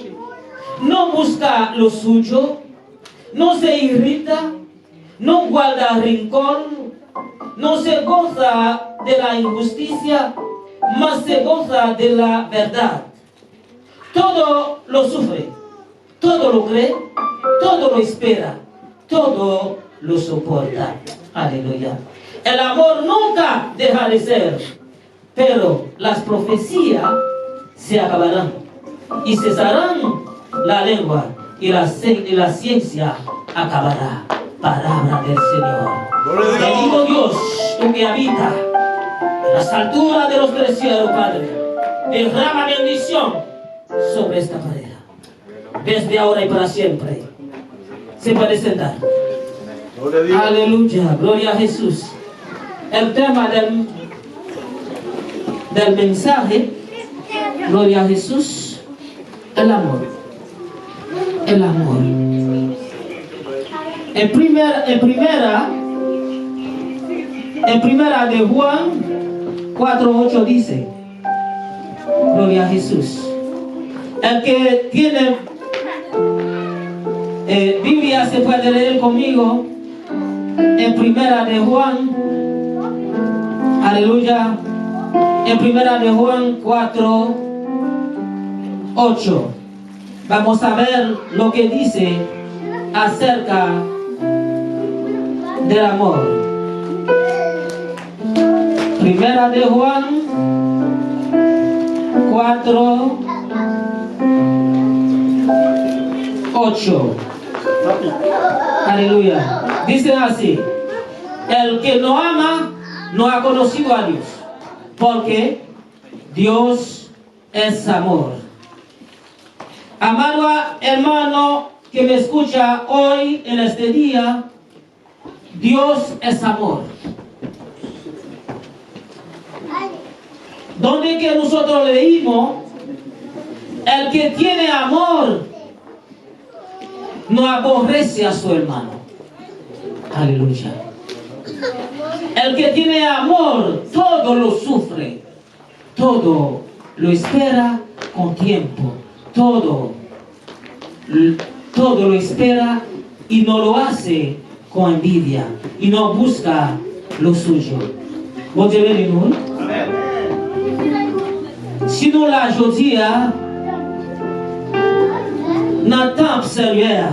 S1: no busca lo suyo, no se irrita, no guarda rincón, no se goza de la injusticia, mas se goza de la verdad. Todo lo sufre, todo lo cree, todo lo espera, todo lo soporta. Aleluya. El amor nunca deja de ser, pero las profecías se acabarán y cesarán la lengua y la ciencia acabará. Palabra del Señor. Bendito Dios, tú que habita en las alturas de los cielos, Padre, derrama bendición sobre esta pareja. desde ahora y para siempre. Se puede sentar. Aleluya, gloria a Jesús. El tema del mensaje, gloria a Jesús, el amor. El amor. En primera de Juan 4:8 dice, gloria a Jesús. El que tiene Biblia se puede leer conmigo en primera de Juan, aleluya, en primera de Juan 4:8. Vamos a ver lo que dice acerca del amor. Primera de Juan 4:8. Aleluya. Dice así: el que no ama no ha conocido a Dios, porque Dios es amor. Amado hermano que me escucha hoy en este día, Dios es amor. Donde que nosotros leímos, el que tiene amor no aborrece a su hermano. Aleluya. El que tiene amor todo lo sufre, todo lo espera con tiempo, todo lo espera y no lo hace con envidia y no busca lo suyo. Bon Dieu béni-nous. Si nous la jodia dans le temple sérieux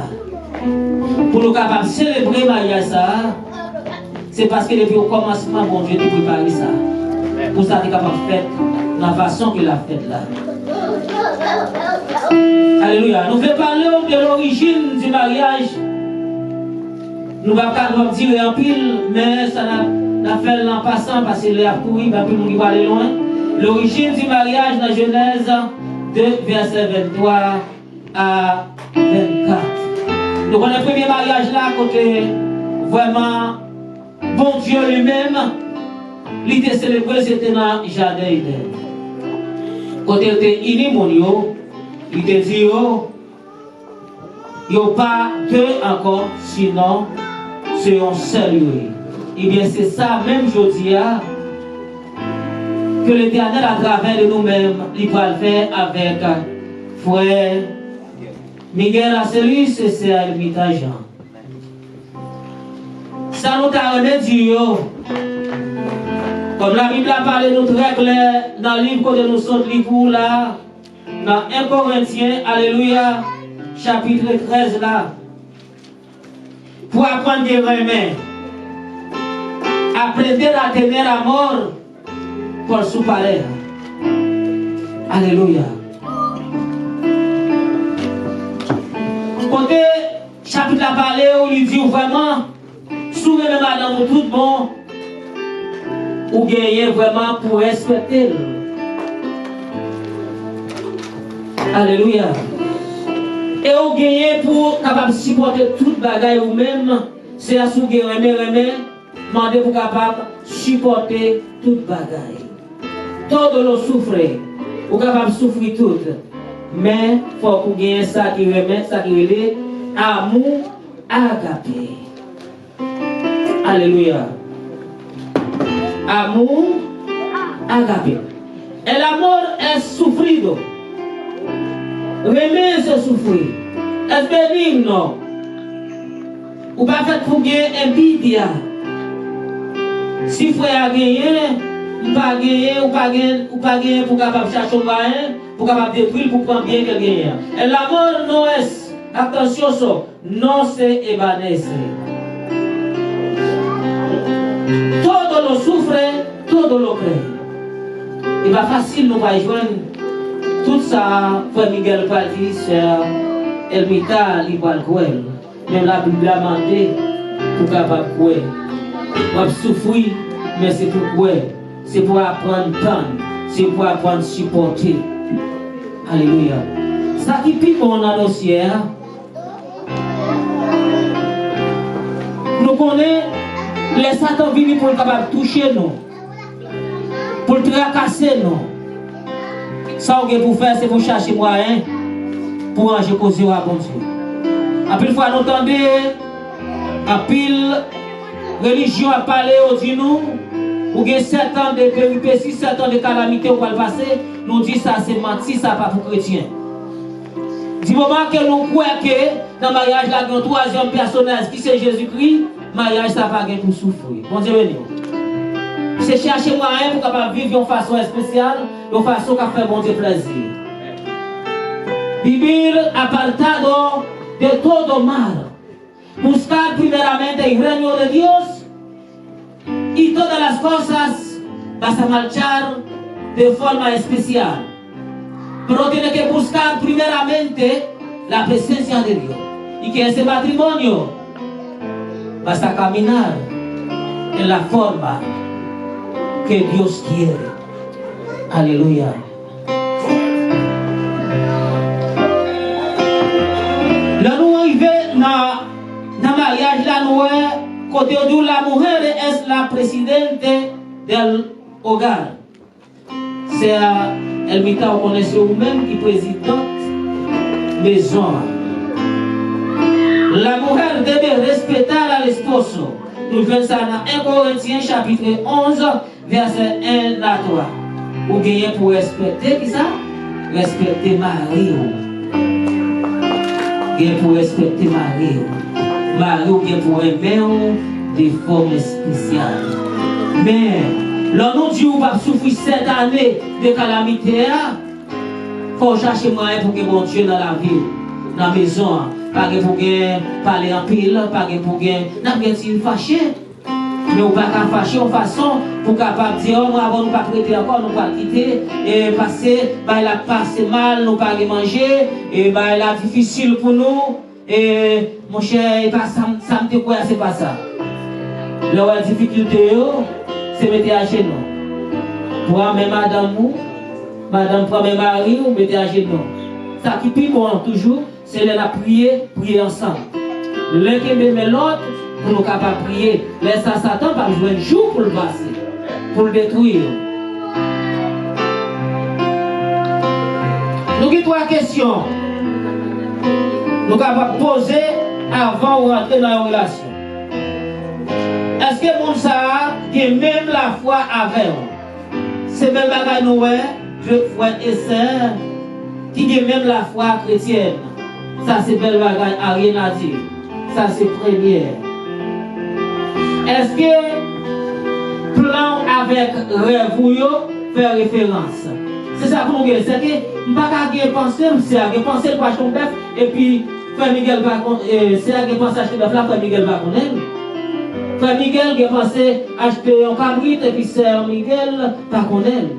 S1: pour nous capables de célébrer le mariage, c'est parce que depuis le commencement, bon Dieu a préparé ça. Pour ça, il est capable de faire de la façon qu'il a fait là. Alléluia. Nous voulons parler de l'origine du mariage. Nous ne pouvons pas dire en pile, mais ça n'a fait en passant parce qu'il est couru, parce que nous va aller loin. L'origine du mariage dans Genèse 2, verset 23 à 24. Nous avons le premier mariage là, côté vraiment bon Dieu lui-même, il était célébré, c'était dans le jardin d'Éden. Côté il était inimonio, il était dit, il n'y a pas deux encore, sinon c'est un seul. Et bien c'est ça, même aujourd'hui, que l'Éternel à travers de nous-mêmes, il va le faire avec frère Miguel Asselus et c'est à l'imitation Jean. Ça nous a remédié. Comme la Bible a parlé nous très clair dans le livre que nous sommes livres là, dans 1 Corinthiens, alléluia, chapitre 13 là, pour apprendre des remèdes, apprendre à tenir à mort pour sous parler. Alléluia. Côté chapitre a parlé où il dit vraiment, souvent madame tout bon, ou gagner vraiment pour respecter. Alléluia. Et ou gagner pour capable supporter toute bagaille ou même, c'est à sous gagner demander pour capable supporter toute bagaille. Tout le souffrir, ou capable souffrir tout. Mais il faut qu'on gagne ça qui remet, ça qui remet amour agapé. Alléluia. Amour agapé. Et l'amour est souffrido. Remet ce souffrir. Est bénigne, non? Ou pas fait pour gagner envidia. Si frère a gagné, ou pas gagné, ou pas gagné pour capable chercher un moyen, pour capable détruire, pour prendre bien qu'elle gagne. Et l'amour non est, attention ça, non c'est évanescé. Tout le souffre, tout le crée. Il va facile nous va joindre tout ça, frère Miguel Padi, sœur Elmita, il va le croire. Même la Bible a demandé pour capable croire. On va souffrir, mais c'est pour quoi? C'est pour apprendre tant, c'est pour apprendre à supporter. Alléluia. Ça qui pique bon dans le dossier, nous connaissons les Satan venus pour le capable toucher nous, pour le tracasser nous. Ça que pour faire, c'est pour chercher moyen pour ranger causer à bon Dieu. À pile fois nous entendons, à pile religion a parlé au dit nous, ou bien 7 ans de péripéties, 7 ans de calamité au passer, nous dit ça c'est menti, ça pas pour chrétien. Du moment que nous croyons que dans le mariage, là, il y a un troisième personnage qui c'est Jésus-Christ, le mariage, ça va pas pour souffrir. Bon Dieu béni. C'est chercher moyen pour capable vivre de façon spéciale, de façon qui fait bon Dieu plaisir. Bible apartado de todo mal. Buscar primeramente el reino de Dios y todas las cosas vas a marchar de forma especial. Pero tiene que buscar primeramente la presencia de Dios. Y que ese matrimonio vas a caminar en la forma que Dios quiere. Aleluya. Là nous arrivons dans le mariage, là nous côté où la mujer est la présidente del hogar. C'est Elmita, vous connaissez vous-même qui présidente maison. La mujer debe respetar al esposo. Nous faisons ça dans 1 Corinthiens chapitre 11 verset 1 à 3. Ou bien pour respecter qui ça? Respecter Marie. Bien pour respecter Marie. Marie ou bien pour aimer de forme spéciale. Mais là nous dit ou pas souffrir cette année de calamité, il faut chercher moyen pour que mon Dieu dans la ville, dans la maison, pas pour parler en pile, pas pour n'a bien s'il fâché. Mais on pas qu'à fâcher en façon pour capable dire oh, moi avant nous pas prêter encore, nous pas quitter et passer, bah il a passé mal, nous pas manger et bah il a difficile pour nous et mon cher, pas ça me quoi c'est pas ça. La difficulté c'est mettre à genoux. Pour même madame pour même mari ou mettre à genoux. Ça qui pique toujours, c'est la prier ensemble. L'un qui met l'autre pour nous capables de prier. Laisse ça Satan pas jouer un jour pour le passer, pour le détruire. Nous avons 3 questions. Nous capables de poser avant de rentrer dans la relation. Est-ce que mon ça a même la foi avec vous? C'est même la Noël, je frère et sœurs, qui a même la foi chrétienne. Ça c'est belle bagaille, à rien à dire. Ça c'est première. Est-ce que plan avec rêve ou fait référence? C'est ça pour nous dire. C'est que je ne peux pas penser, c'est à penser le pachon bœuf et puis Frère Miguel va c'est à penser acheter bœuf là, Frère Miguel va connaître. Frère Miguel qui a pensé acheter un cabrit et puis Frère Miguel pas connaître.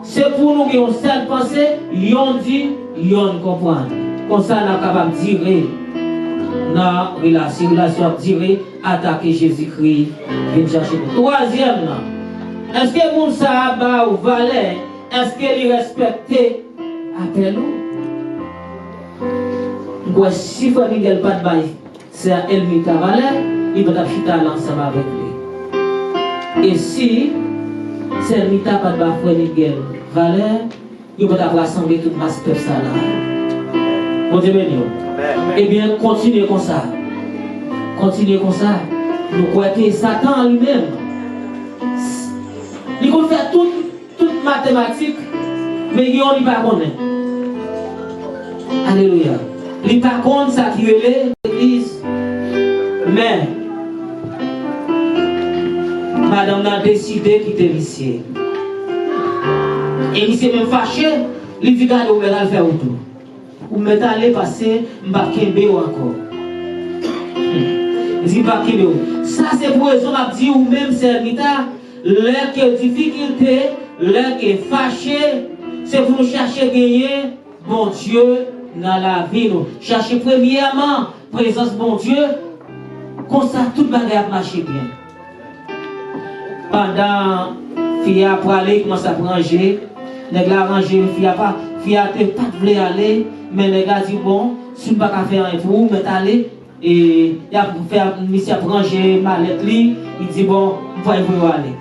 S1: C'est pour nous qui ont cette pensée, l'on dit, l'on comprend. Comme ça, on est capable de dire dans la relation dire attaquer Jésus-Christ, venir chercher. Troisième, est-ce que mon sabbat ou valet, est-ce qu'il respecte appel ou? Si Frère Miguel pas de bail, c'est Elmita Valet, il va chuter ensemble avec lui. Et si c'est Elmita pas de bail, Frère Miguel Valet, il va rassembler toute masse de ça là. Bon Dieu béni. Eh bien, continuez comme ça. Continuez comme ça. Nous croyons que Satan lui-même, il peut faire toute mathématique, mais il ne pas connaît. Alléluia. Il ne pas connaît ça qui est l'église. Mais, madame a décidé qu'il était vicié. Et il s'est même fâché, il dit qu'il va faire autour. Ou m'est allé passer Mbakembe encore. Il dit Mbakembe. Ça c'est pour raison à dire ou même serviteur, l'air qui est difficulté, l'air qui est fâché, c'est pour nous chercher à gagner bon Dieu dans la vie. Chercher premièrement présence bon Dieu, comme ça tout le monde marche bien. Pendant fille a pour aller commencer à ranger, nèg la ranger fille a pas Fiaté pas voulu aller, mais les gars disent bon, si on pas faire un pour mais aller et il a fait monsieur ranger mallette li, il dit bon, on va aller.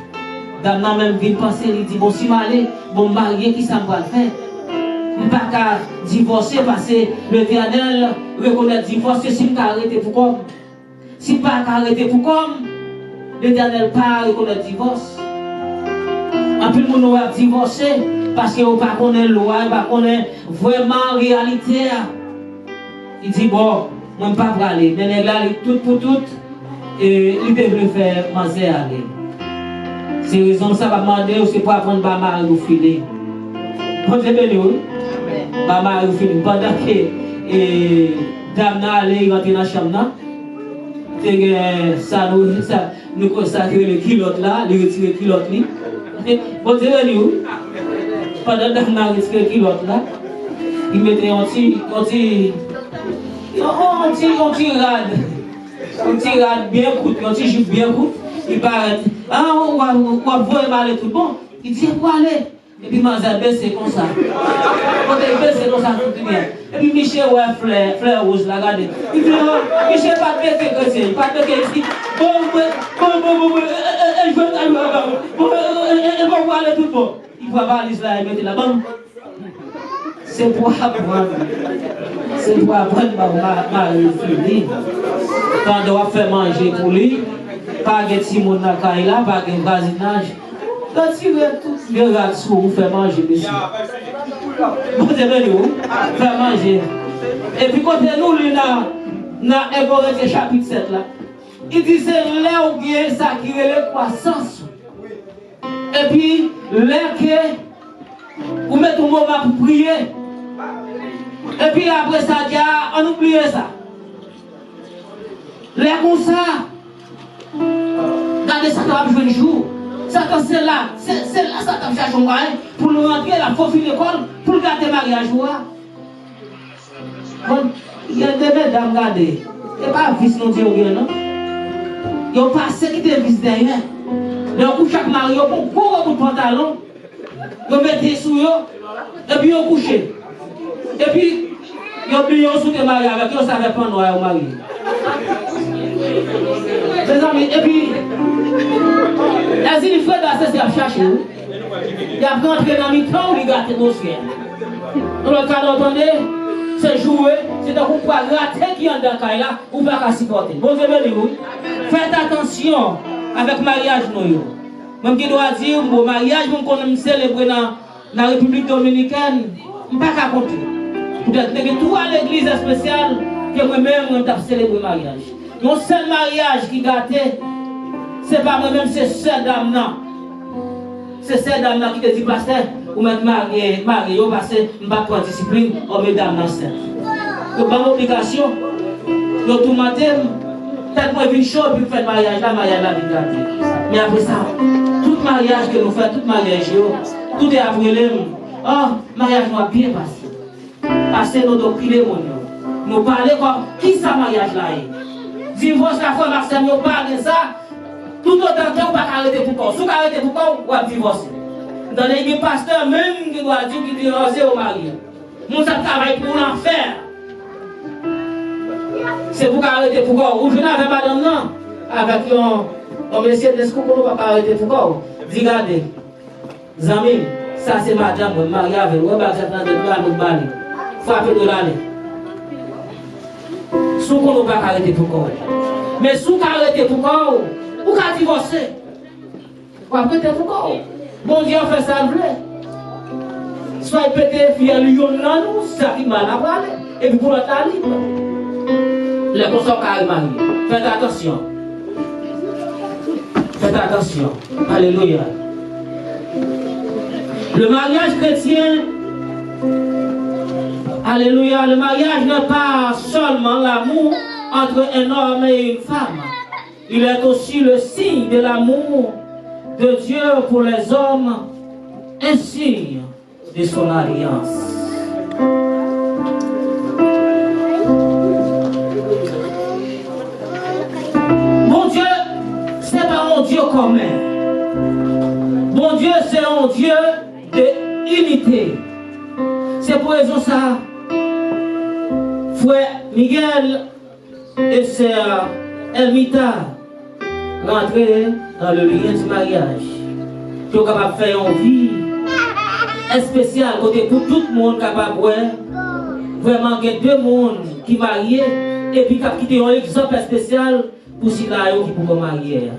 S1: Dame nan même vient penser, il dit bon si m'aller, bon marié qui ça va faire. On pas qu'à divorcer parce que l'Éternel reconnaît divorce si on arrêter pour comme. Si pas arrêter pour comme, l'Éternel pas reconnaît divorce. En plus, nous va divorcer parce qu'on ne connaît pas la loi, on ne connaît pas vraiment la réalité. Il dit bon, on ne peut pas aller. Mais les gars, tout pour tout, et il devrait faire manger aller. C'est raison ça va demander, c'est pour apprendre à mari ou filer. Bon, c'est bien, oui. Mari ou filer. Pendant que dame n'a allé rentrer dans la chambre, ça nous consacre le kilote là, il retire le kilote là. Bon, c'est bien, oui. Pendant que dame n'a retiré le kilote là, il mettait un petit rad bien coûte, un petit jupe bien coûte. Il paraît, on va voir mal tout bon. Il dit, pour aller. Et puis, Mazal c'est comme ça. Quand il baisse, c'est comme ça, tout bien. Et puis, Michel, ouais, fleur rouge, la regardez. Il dit, Michel, pas de bête, chrétien. Pas de bête, il dit, bon, il va voir aller tout bon. Il va voir l'Israël, il mettre la bande. C'est pour apprendre. C'est pour apprendre ma fille. Quand on doit faire manger pour lui, pas de Simon Nakaïla, pas de voisinage. Quand tu veux tout, regarde sur vous faire manger, monsieur. Vous avez où? Faire manger. Et puis, quand nous, dans Hébreux chapitre 7, là, il dit c'est là où il y a ça qui est la croissance. Et puis, là que vous mettez un moment pour prier. Et puis, après ça, on oublie ça. Là, comme ça. Regardez ça, ça va jouer le jour. Satan, c'est là, Satan cherche un moyen pour nous rentrer la profil d'école, pour le garder mariage. Bon, il y a des mesdames, regardez. Il n'y a pas vis non Dieu, non? Il n'y a pas ceux qui te vis derrière. Il y a chaque mari, il y a beaucoup de pantalons. Ils mettent sous eux, et puis ils couchent. Et puis, ils oublient sous tes maris avec eux, ça ne savait pas noir au mari. Mes amis, et puis, les frères d'assez à chercher. Il a rentré dans le temps où il gâte nos ciels. Dans le cas d'entendre, c'est jouer, c'est donc pour rater qui est dans le cas là, ou pas supporter. Bon, je vais dire, faites attention avec le mariage. Même qui doit dire, mon mariage, qu'on me célébrer dans la République dominicaine, je ne peux pas compter. Peut-être que tout à l'église spéciale, que moi-même, je vais célébrer le mariage. Mon seul mariage qui gâté, c'est pas moi-même, c'est cette dame-là. C'est cette dame-là qui te dit, pasteur, ou mettre marié, parce que je ne vais pas prendre discipline, on met dame dans cette. Donc, dans l'obligation, tout matin, peut-être que je chaud pour faire le mariage, la mariage la vie gâtée. Mais après ça, tout mariage que nous faisons, tout mariage, tout est après oh, mariage nous bien passé. Parce que nous doctrines, nous parlons comme qui ça mariage là est. Divorce la fois, Marcel, nous parlons de ça. Tout autant que vous ne pouvez pas arrêter pour quoi. Si vous arrêtez pour quoi, vous allez divorcer. Dans les pasteurs, même qui doit dire qu'il divorce au mari. Nous ça travaille pour l'enfer. C'est vous qui arrêtez pour quoi. Ou je n'avais pas madame non. Avec un monsieur de l'escours, on ne va pas arrêter pour quoi. Dis, regardez. Zami, ça c'est madame, je marie avec vous. Je vais vous parler. Frappez de l'année. Si vous ne pouvez pas arrêter pour quoi. Mais si vous arrêtez pour quoi. Ou qu'à divorcer. Ou après t'es pourquoi. Bon Dieu fait ça le vrai. Soit peut-être fier lion dans nous, ça qui mal à parler. Et puis pour l'autre libre. Les consommateurs carré mariés. Faites attention. Faites attention. Alléluia. Le mariage chrétien. Alléluia. Le mariage n'est pas seulement l'amour entre un homme et une femme. Il est aussi le signe de l'amour de Dieu pour les hommes, un signe de son alliance. Mon Dieu, ce n'est pas un Dieu commun. Mon Dieu, c'est un Dieu d'unité. C'est C'est pour raison ça. Frère Miguel et sœur Elmita rentrer dans le lien du mariage. Qui sont capables de faire une vie spéciale côté pour tout le monde capable de vraiment il y a deux mondes qui marient et puis qui ont un exemple spécial pour ceux qui pourront marier.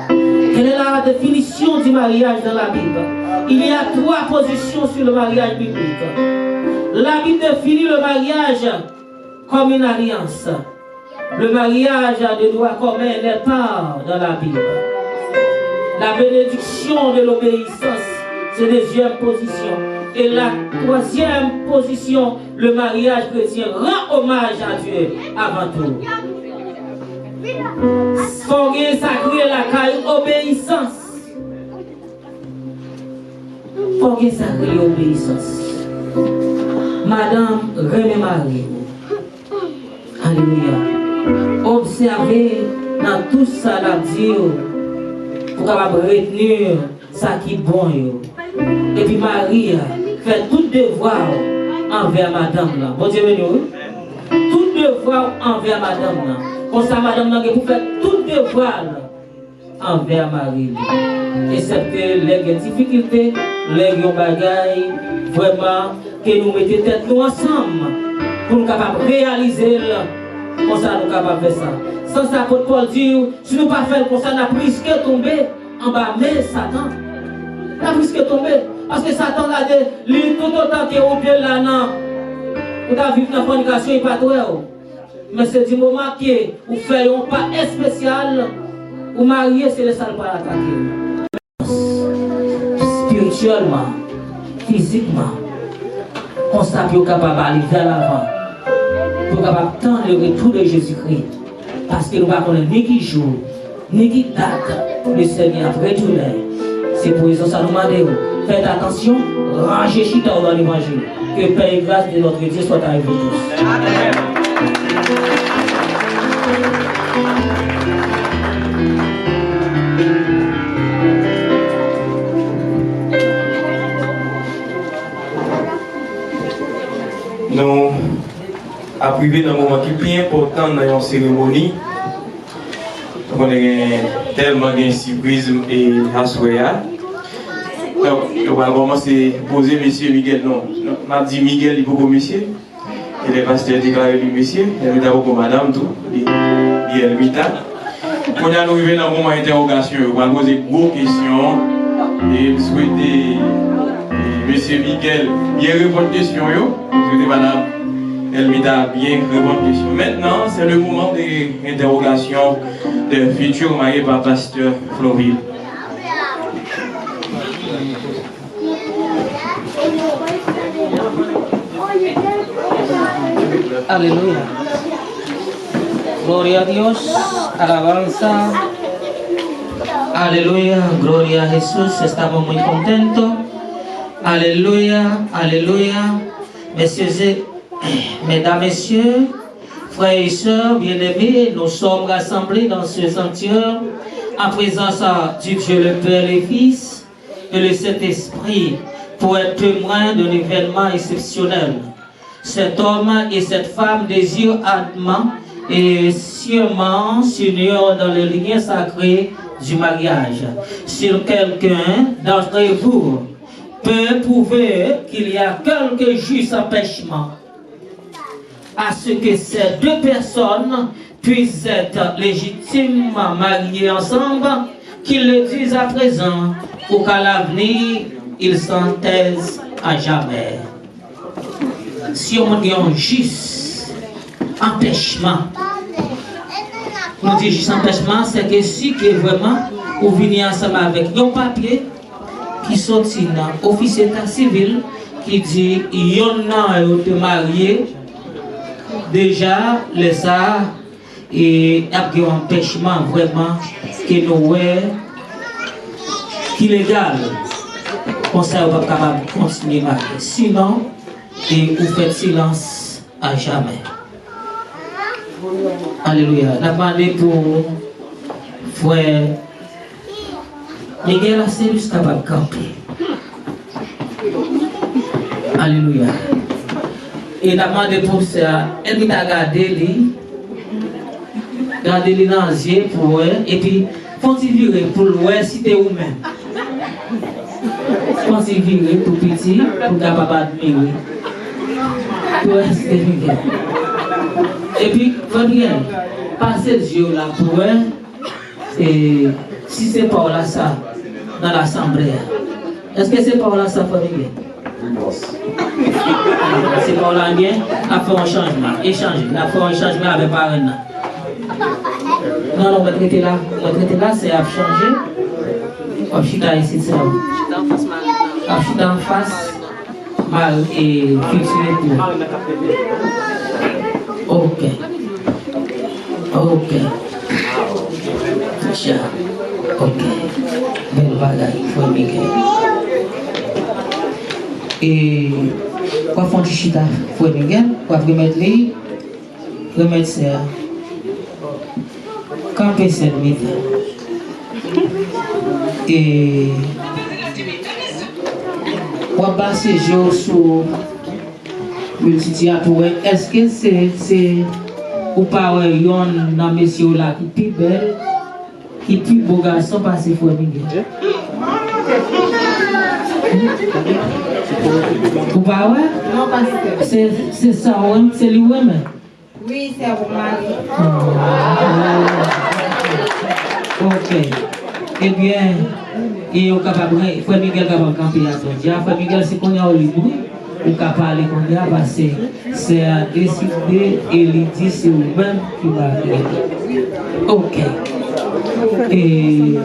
S1: Quelle est la définition du mariage dans la Bible? Il y a 3 positions sur le mariage biblique. La Bible définit le mariage comme une alliance. Le mariage de droit commun n'est pas dans la Bible. La bénédiction de l'obéissance, c'est la deuxième position. Et la 3e position, le mariage chrétien rend hommage à Dieu avant tout. Faut sacré la caille obéissance. Faut sacré obéissance. Madame René-Marie. Alléluia. Observez dans tout ça la dire pour capable retenir ça qui est bon. Et puis Marie fait tout devoir envers madame là. Bon Dieu béni. Tout devoir envers madame là. Comme ça madame là pour faire tout devoir envers Marie. Excepté les difficultés, les bagailles, vraiment que nous mettons tête nous ensemble pour nous capables de réaliser comme ça nous capables de faire ça. Sans ça, Paul dit, si nous ne pas faire comme ça, nous avons risqué de tomber en bas, mais Satan. Nous avons risqué de tomber. Parce que Satan a dit, tout autant que vous êtes là, non. Vous avez vécu dans la fornication, il n'est pas tout. Mais c'est du moment que vous faites un pas spécial, vous mariez, c'est le seul pas attaquer. Spirituellement, physiquement, on sait que vous êtes capable d'aller vers l'avant. Vous êtes capable d'attendre le retour de Jésus-Christ. Parce que nous ne connaissons ni qui jour, ni qui date, le Seigneur retourne. C'est pour ça que nous demandons. Faites attention, rangez chita dans l'évangile. Que paix et grâce de notre Dieu soit avec vous tous. Amen.
S6: Nous avons privé dans un moment qui est plus important dans une cérémonie. On a tellement de surprises et à soya. Donc, on va commencer à poser monsieur Miguel. Non, on a dit Miguel, il faut que monsieur. Et les pasteurs déclarent lui monsieur. Il y a d'abord madame, tout. Il y a Elmita. Quand on arrive dans un moment d'interrogation, on va poser beaucoup de questions. Et je souhaite monsieur Miguel bien répondre aux questions. Je souhaite madame Elmita bien répondre aux questions. Maintenant, c'est le moment d'interrogation de futur marié par pasteur Florville.
S1: Aleluya. Gloria a Dios. Alabanza. Aleluya. Gloria a Jesús. Estamos muy contentos. Aleluya. Aleluya. Mesdames, messieurs, frères et sœurs, bien-aimés, nous sommes rassemblés dans ce sanctuaire en présence du Dieu le Père et le Fils et le Saint-Esprit pour être témoins d'un événement exceptionnel. Cet homme et cette femme désirent ardemment et sûrement s'unir dans le lien sacré du mariage. Si quelqu'un d'entre vous peut prouver qu'il y a quelque juste empêchement à ce que ces deux personnes puissent être légitimement mariées ensemble, qu'ils le disent à présent pour qu'à l'avenir ils s'en taisent à jamais. Si on dit un juste empêchement, on dit juste empêchement, c'est que si que vraiment vous venez ensemble avec un papier qui sortit dans l'officier d'état civil qui dit il y en a de marié, déjà les ça et il y a un empêchement vraiment que nous qui est légal. Comme ça, on va capable de continuer à marier. Sinon, et vous faites silence à jamais. Alléluia. On a demandé pour frère Miguel, c'est juste capable de camper. Alléluia. Et la demandé pour ça, elle m'a gardé dans les yeux pour elle, et puis faut-il virer pour l'ouest si t'es où même. Faut-il virer tout petit pour capable admirer. Pour rester Miguel. Et puis, Gabriel, passez les yeux là pour elle, et si c'est pas là ça, dans l'assemblée, est-ce que c'est pas là ça, Miguel? C'est pas là bien, a fait un changement, échanger, a fait un changement avec parents. Non, votre traité là, c'est à changer. On chita ici, c'est là. On chita en face, mal et fixé pour. Ok. Ok. Tiens. Ok. Belle bagaille, faut Miguel. Et quoi font du chita, faut Miguel, quoi remettre les, remettre ça. Camper cette mythe. Et on va ces jours sur multithéâtre. Est-ce que c'est ou pas yon dans messieurs là qui plus belle, qui plus beau garçon passer pour Miguel? Ou pas ouais?
S9: Non, parce que
S1: c'est ça, c'est lui-même.
S9: Oui, c'est mon mari.
S1: Ok. Eh bien, et au capable, Frère Miguel capable de camper à son dia. Frère Miguel, c'est qu'on est au Libre, ou capable parler qu'on a, parce que c'est à décider et il dit c'est vous-même qui va faire. Ok. Et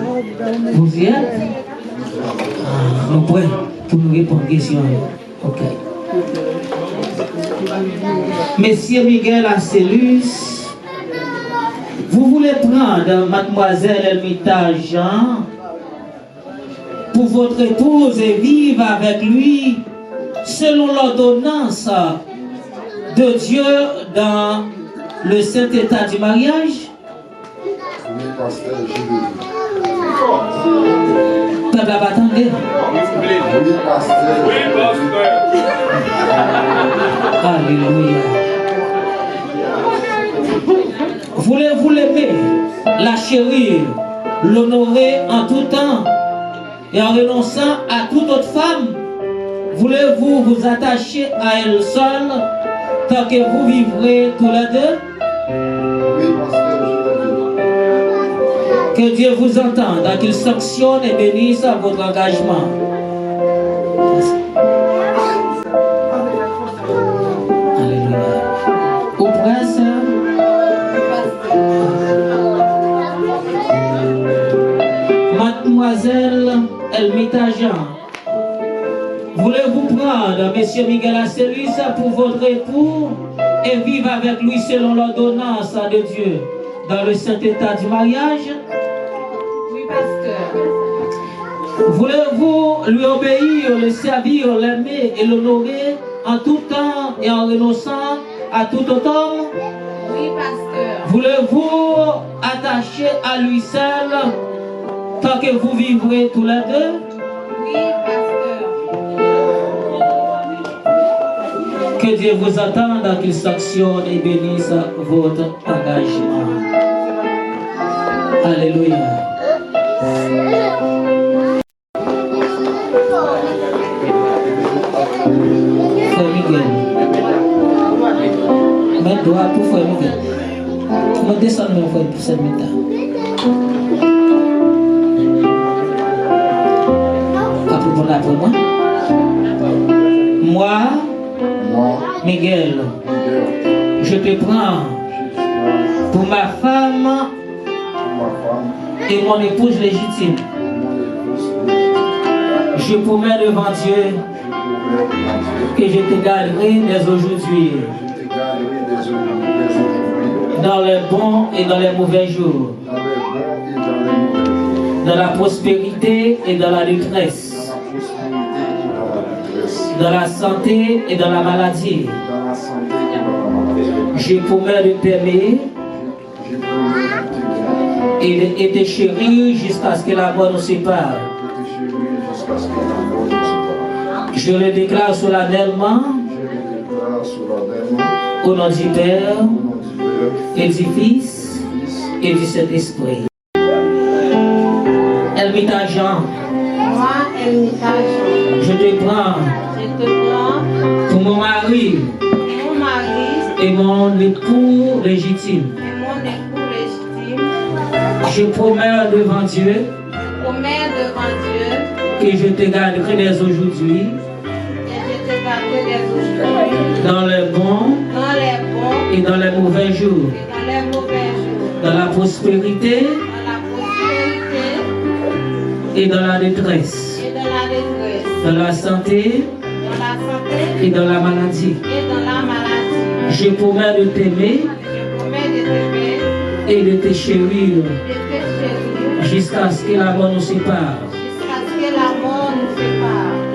S1: vous y êtes? Nous pouvons pour nous répondre aux questions. Ok. Monsieur Miguel Asselus, vous voulez prendre mademoiselle Elmita Jean pour votre épouse et vivre avec lui selon l'ordonnance de Dieu dans le saint état du mariage?
S10: Oui, pasteur, je veux.
S1: Peuple, attendez.
S10: Oui, pasteur. Oui, pasteur.
S1: Alléluia. Voulez-vous l'aimer, la chérir, l'honorer en tout temps et en renonçant à toute autre femme? Voulez-vous vous attacher à elle seule tant que vous vivrez tous les deux?
S10: Oui, pasteur, je veux.
S1: Que Dieu vous entende, qu'il sanctionne et bénisse votre engagement. Alléluia. Au prince, mademoiselle Elmita Jean, voulez-vous prendre monsieur Miguel Asselus pour votre époux et vivre avec lui selon l'ordonnance de Dieu dans le saint état du mariage?
S9: Oui, pasteur.
S1: Voulez-vous lui obéir, le servir, l'aimer et l'honorer en tout temps et en renonçant à tout autre homme?
S9: Oui, pasteur.
S1: Voulez-vous attacher à lui seul tant que vous vivrez tous les deux?
S9: Oui, pasteur.
S1: Que Dieu vous entende, qu'il sanctionne et bénisse votre engagement. Alléluia. Frère Miguel. Mets doigt pour Frère Miguel. Je descends mon frère pour cette méthode. Après moi. Moi, Miguel, je te prends pour ma femme et mon épouse légitime. Je promets devant Dieu que je te garderai dès aujourd'hui, dans les bons et dans les mauvais jours, dans la prospérité et dans la détresse, dans la santé et dans la maladie. Je promets de t'aimer et de te chérir jusqu'à ce que la mort nous sépare. Je le déclare solennellement. Au nom du Père et du Fils et du Saint-Esprit. Elmita Jean.
S9: Moi, Elmita Jean.
S1: Je te prends. Pour mon mari. Et mon époux légitime. Je promets devant Dieu. Que je te garderai dès aujourd'hui. Dans les bons et dans les mauvais jours. Dans la prospérité et dans la détresse. Dans la santé et dans la maladie. Je promets de t'aimer et de te chérir jusqu'à ce que la mort nous sépare.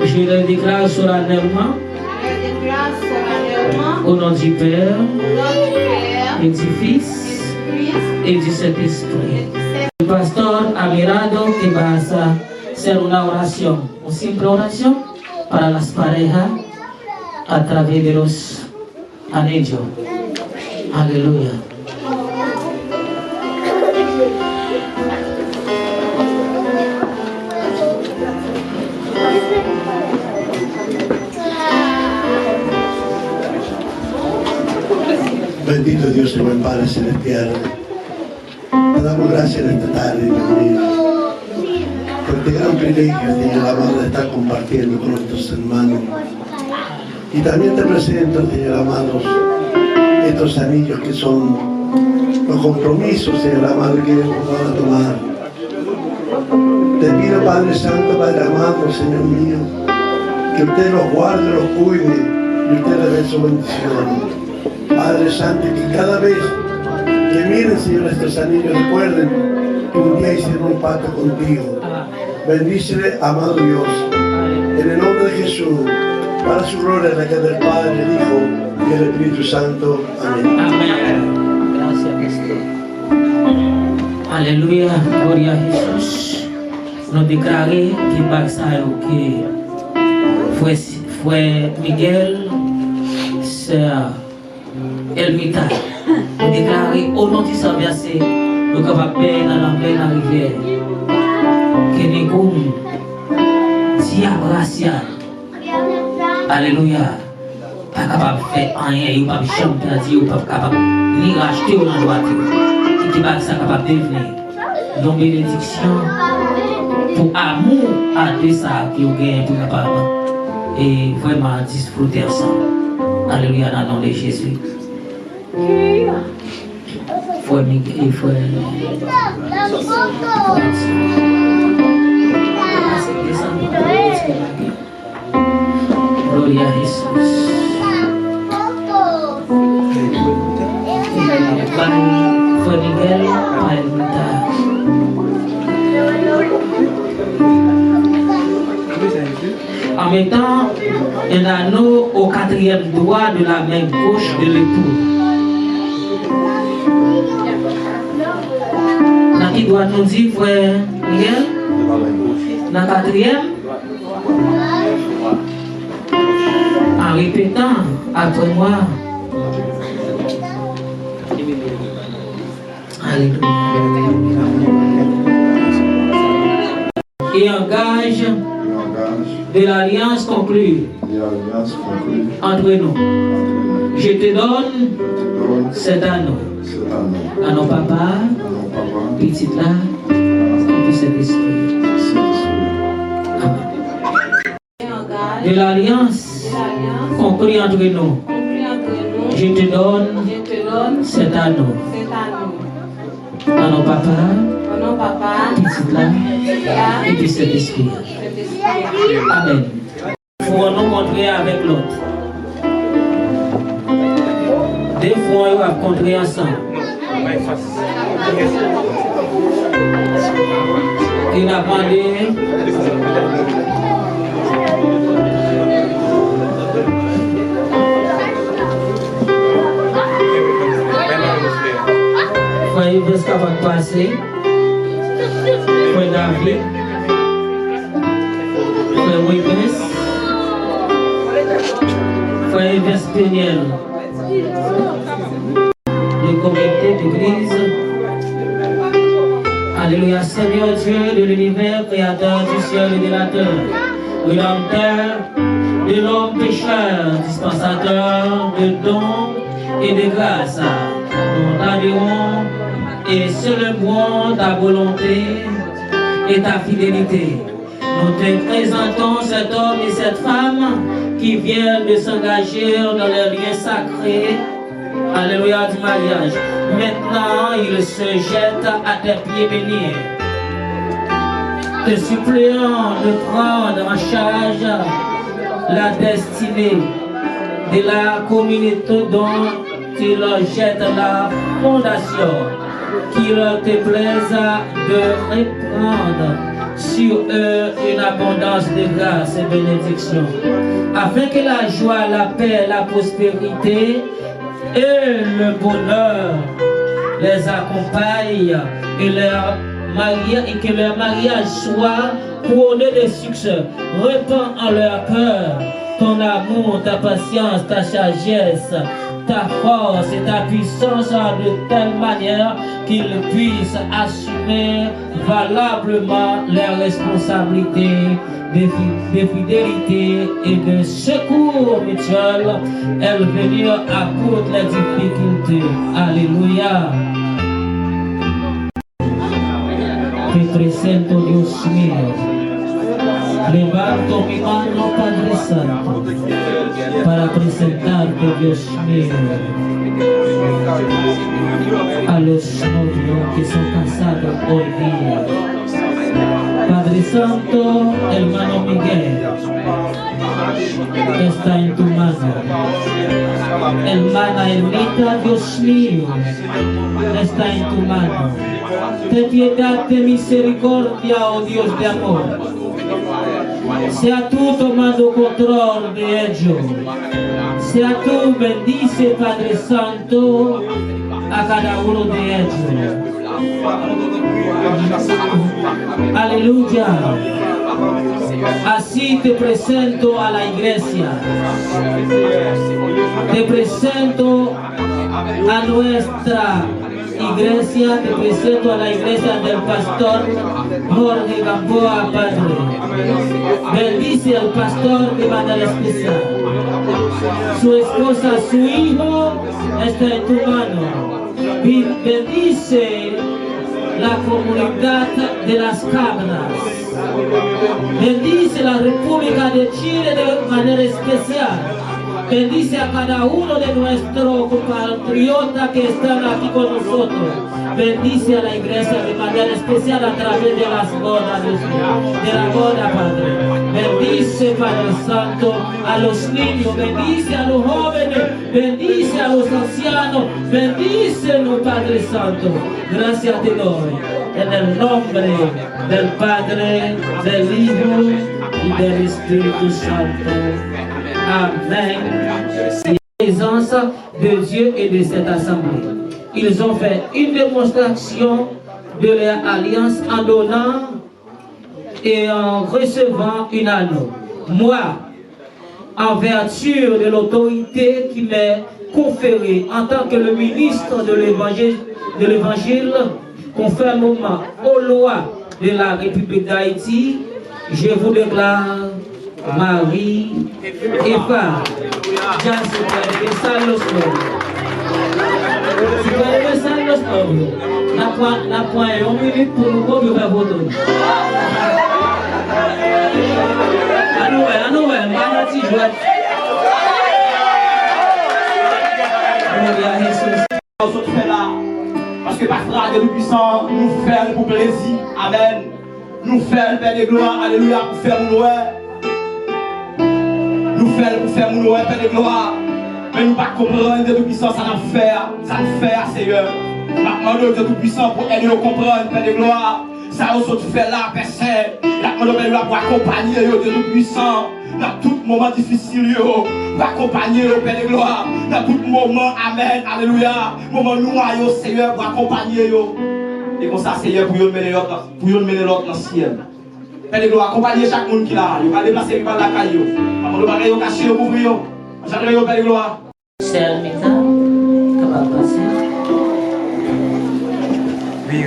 S1: Je le déclare solennellement au nom du Père et du Fils et du Saint-Esprit. Le pasteur Amirado que va hacer una oración, una simple oración para las parejas a través de los anillos. Aleluya.
S11: Bendito Dios y buen Padre Celestial. Te damos gracias en esta tarde, Dios mío, por este gran privilegio, Señor amado, de estar compartiendo con nuestros hermanos. Y también te presento, Señor amado, estos anillos que son los compromisos, Señor amado, que ellos van a tomar. Te pido, Padre Santo, Padre amado, Señor mío, que usted los guarde, los cuide y usted le dé su bendición. Padre Santo, que cada vez que miren, Señor, estos anillos, recuerden que un día hicieron un pacto contigo. Bendícele, amado Dios, en el nombre de Jesús, para su gloria, la que del Padre, el Hijo y el Espíritu Santo. Amén.
S1: Amén. Gracias, Cristo. Aleluya, gloria a Jesús. Nos declaré que Baxayo, que fue Miguel, sea Elmita. Nous déclarons au nom du Saint-Versé, nous sommes capable dans la pleine rivière. Que nous diable racial. Alléluia. Pas capable de faire rien, pas capable de chanter, pas capable ni racheter ou dans droite. Qui n'est pas capable de devenir. Une bénédiction pour amour à tout ça qui est gagné pour capable. Et vraiment disfruter ensemble. Alléluia dans le nom de Jésus. Fue Miguel y fue Gloria a Jesús. Fue Miguel para Elmita. En mettant un anneau au 4e doigt de la main gauche de l'époux. Qui doit nous dire, frère Miguel, dans le 4e, en répétant après moi. Alléluia. Et engage de l'alliance conclue entre nous. Je te donne cet anneau. À nos papas, petite là, et puis cet esprit. Amen. De l'alliance conclue entre nous. Je te donne cet anneau. À nos papas, petite là, et puis cet esprit. Amen. Il faut nous rencontrer avec l'autre. Des fois, on va rencontrer ensemble. Il a demandé Frère Yves, ce va passer. Frère David. Frère Wibes. foyer vespériel, le comité d'église. Alléluia, Seigneur Dieu de l'univers, créateur du ciel et de la terre, rédempteur de l'homme pécheur, dispensateur de dons et de grâce. Nous t'adorons et célébrons ta volonté et ta fidélité. Nous te présentons cet homme et cette femme qui viennent de s'engager dans les liens sacrés. Alléluia du mariage. Maintenant, il se jette à tes pieds bénis. Te suppliant de prendre en charge la destinée de la communauté dont il jette la fondation, qu'il te plaise de reprendre sur eux une abondance de grâce et bénédiction, afin que la joie, la paix, la prospérité et le bonheur les accompagnent et que leur mariage soit couronné de succès. Répands en leur cœur ton amour, ta patience, ta sagesse, ta force et ta puissance de telle manière qu'ils puissent assumer valablement leurs responsabilités de fidélité et de secours mutuel et venir à bout les difficultés. Alléluia. Te presento, Dios mío, levanto mi mano, Padre Santo, para presentarte, Dios mío, a los novios que son casados hoy día. Padre Santo, hermano Miguel, está en tu mano. Hermana Ermita, Dios mío, está en tu mano. Ten piedad, ten misericordia, oh Dios de amor. Sea tú tomando control de ellos. Sea tú bendice, Padre Santo, a cada uno de ellos. Aleluya. Así te presento a la iglesia. Te presento a nuestra iglesia, te presento a la iglesia del pastor Jorge Gamboa, Padre. Bendice al pastor de manera especial. Su esposa, su hijo, está en tu mano. Bendice la comunidad de las cabras. Bendice la República de Chile de manera especial. Bendice a cada uno de nuestros compatriotas que están aquí con nosotros. Bendice a la iglesia de manera especial a través de las bodas, de la boda, Padre. Bendice, Padre Santo, a los niños, bendice a los jóvenes, bendice a los ancianos, bendícenos, Padre Santo. Gracias te doy, en el nombre del Padre, del Hijo y del Espíritu Santo. Amen. La présence de Dieu et de cette assemblée. Ils ont fait une démonstration de leur alliance en donnant et en recevant une anneau. Moi, en vertu de l'autorité qui m'est conférée en tant que le ministre de l'évangile, conformément aux lois de la République d'Haïti, je vous déclare Marie et femme. Ya se puede besar los novios. Se puede besar los novios. Na point un minute pour nous voir le vote. Anoué, manati jouet.
S7: Parce que par frère de puissant, nous faisons pour plaisir. Amen. Nous faisons Père de gloire. Alléluia. Pour faire nous nous faisons pour faire nous Père de gloire. Mais nous ne pas comprendre de puissant, ça nous fait, Seigneur. Maintenant, Dieu Tout-Puissant pour aider nous comprendre, Père de gloire. Ça nous fait là, Père Saint. La demande de pour accompagner Dieu Tout-Puissant dans tout moment difficile, pour accompagner Père de gloire. Dans tout moment, Amen, Alléluia. Moment noyau, Seigneur, pour accompagner et comme ça, Seigneur, pour nous mener l'autre dans le ciel. Père de gloire, accompagnez chaque monde qui est là. Il va déplacer par la caillou. Avant de parler au cachet, ouvrir. Chacun de Père gloire.
S1: C'est un méta qui va passer.
S6: Oui,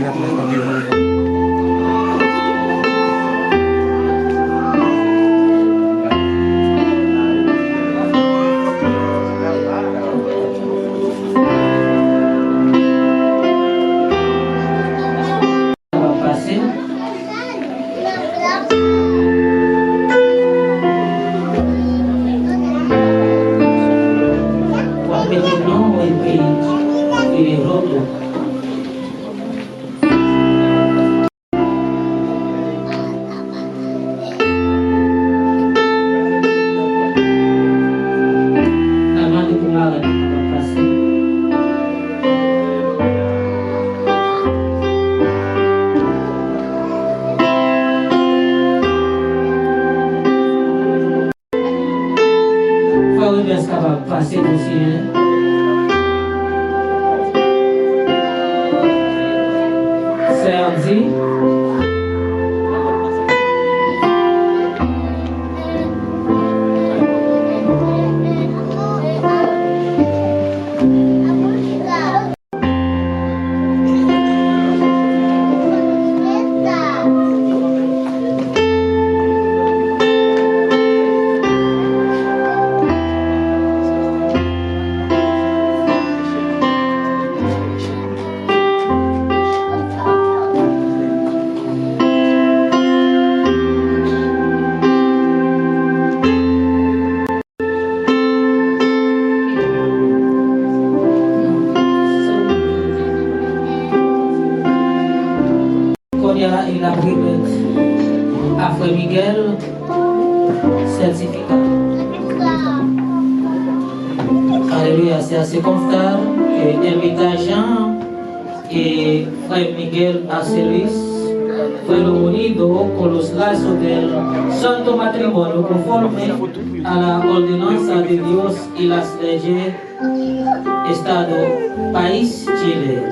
S1: Passer aussi, Serdi. Il a pris à Frère Miguel certificat. Alléluia, c'est assez confortable que Hermitage y Frère Miguel Arcelis fueron unidos con los lazos del santo matrimonio conforme a la ordenanza de Dios y las leyes Estado, país, Chile.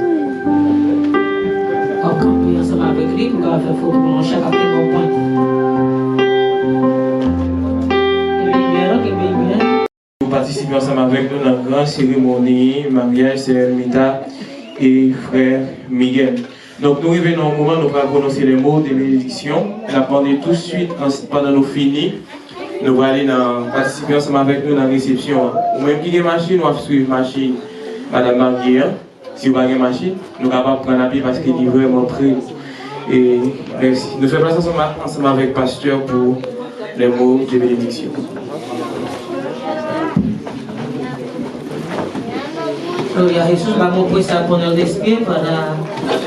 S1: Ensemble avec lui, pour faire photo pour chaque après mon point.
S6: Nous participons ensemble avec nous dans la grande cérémonie mariage, c'est Hermita et frère Miguel. Donc nous revenons au moment où nous allons prononcer les mots de bénédiction. Nous allons demander tout de suite, pendant nous finir, nous allons participer ensemble avec nous dans la réception. Ou même qui est machine, on va suivre machine Madame Marguerite. Si vous n'avez pas de machine, nous sommes capables de prendre la vie parce qu'il est vraiment prêt. Et merci. Nous faisons place ensemble avec le pasteur pour les mots de bénédiction.
S1: Gloria a Jesús, vamos pues a ponerles pie para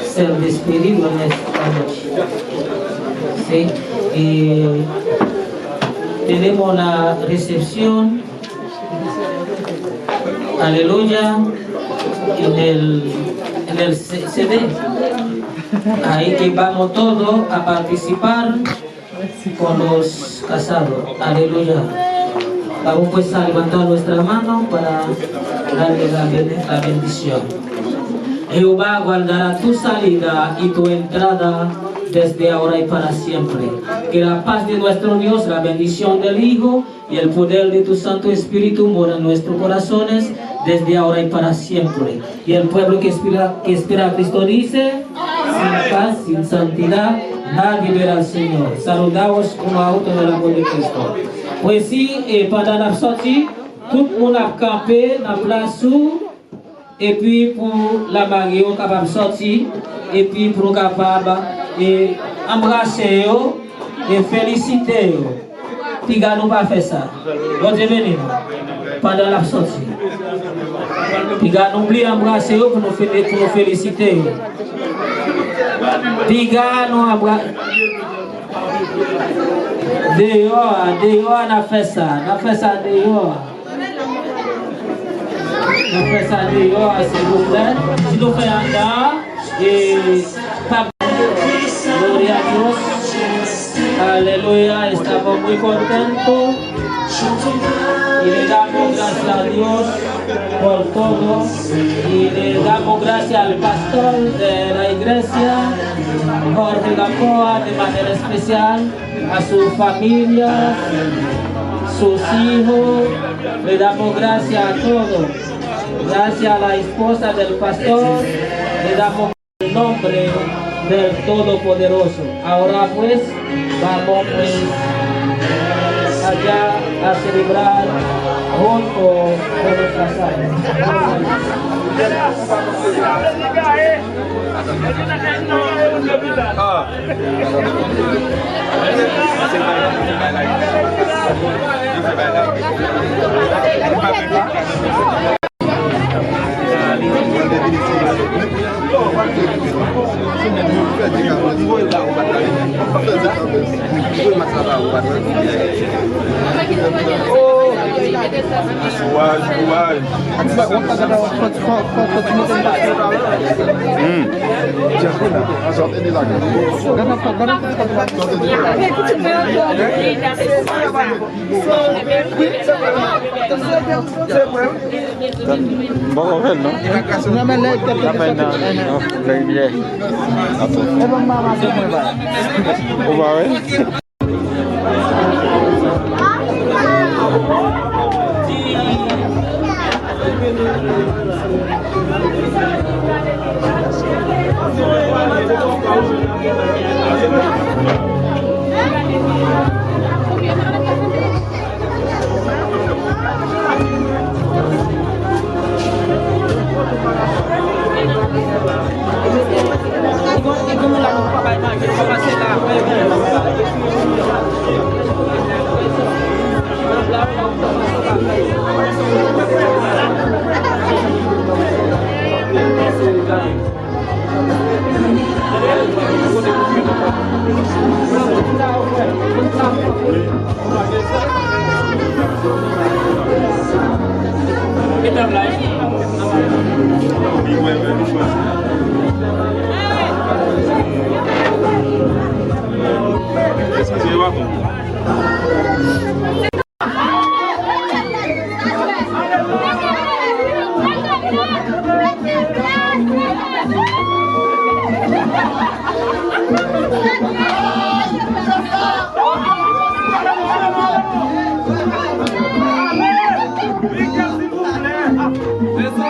S1: ser despedidos en esta noche. ¿Sí? Y tenemos la recepción, aleluya, en el CD. Ahí que vamos todos a participar con los casados. Aleluya. Vamos pues a levantar nuestra mano para darle la bendición. Jehová guardará tu salida y tu entrada desde ahora y para siempre. Que la paz de nuestro Dios, la bendición del Hijo y el poder de tu Santo Espíritu mora en nuestros corazones desde ahora y para siempre. Y el pueblo que espera a Cristo dice: sin paz, sin santidad, nadie verá al Señor. Saludamos uno a otro del amor de Cristo. Pues sí, pendant la sortie, tout le monde a campé dans la place. Et puis pour la mariée, on est capable de sortir. Et puis pour nous capable d'embrasser et féliciter. Puis nous pas faire ça. Bon Dieu béni pendant la sortie. Puis nous oublions d'embrasser pour nous féliciter. Puis nous embrasser. Dehors, on a fait ça. On a fait ça dehors. On fait ça dehors, s'il vous plaît. Si nous faisons un dehors, et pas gloria a Dios. Aleluya, estamos muy contentos. Y le damos gracias a Dios por todo. Y le damos gracias al pastor de la iglesia, Jorge Gamboa, de manera especial, a su familia, sus hijos. Le damos gracias a todos. Gracias a la esposa del pastor. Le damos el nombre del Todopoderoso. Ahora pues vamos pues allá a celebrar junto con nuestras almas.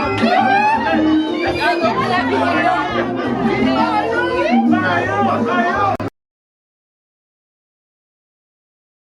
S5: Amen.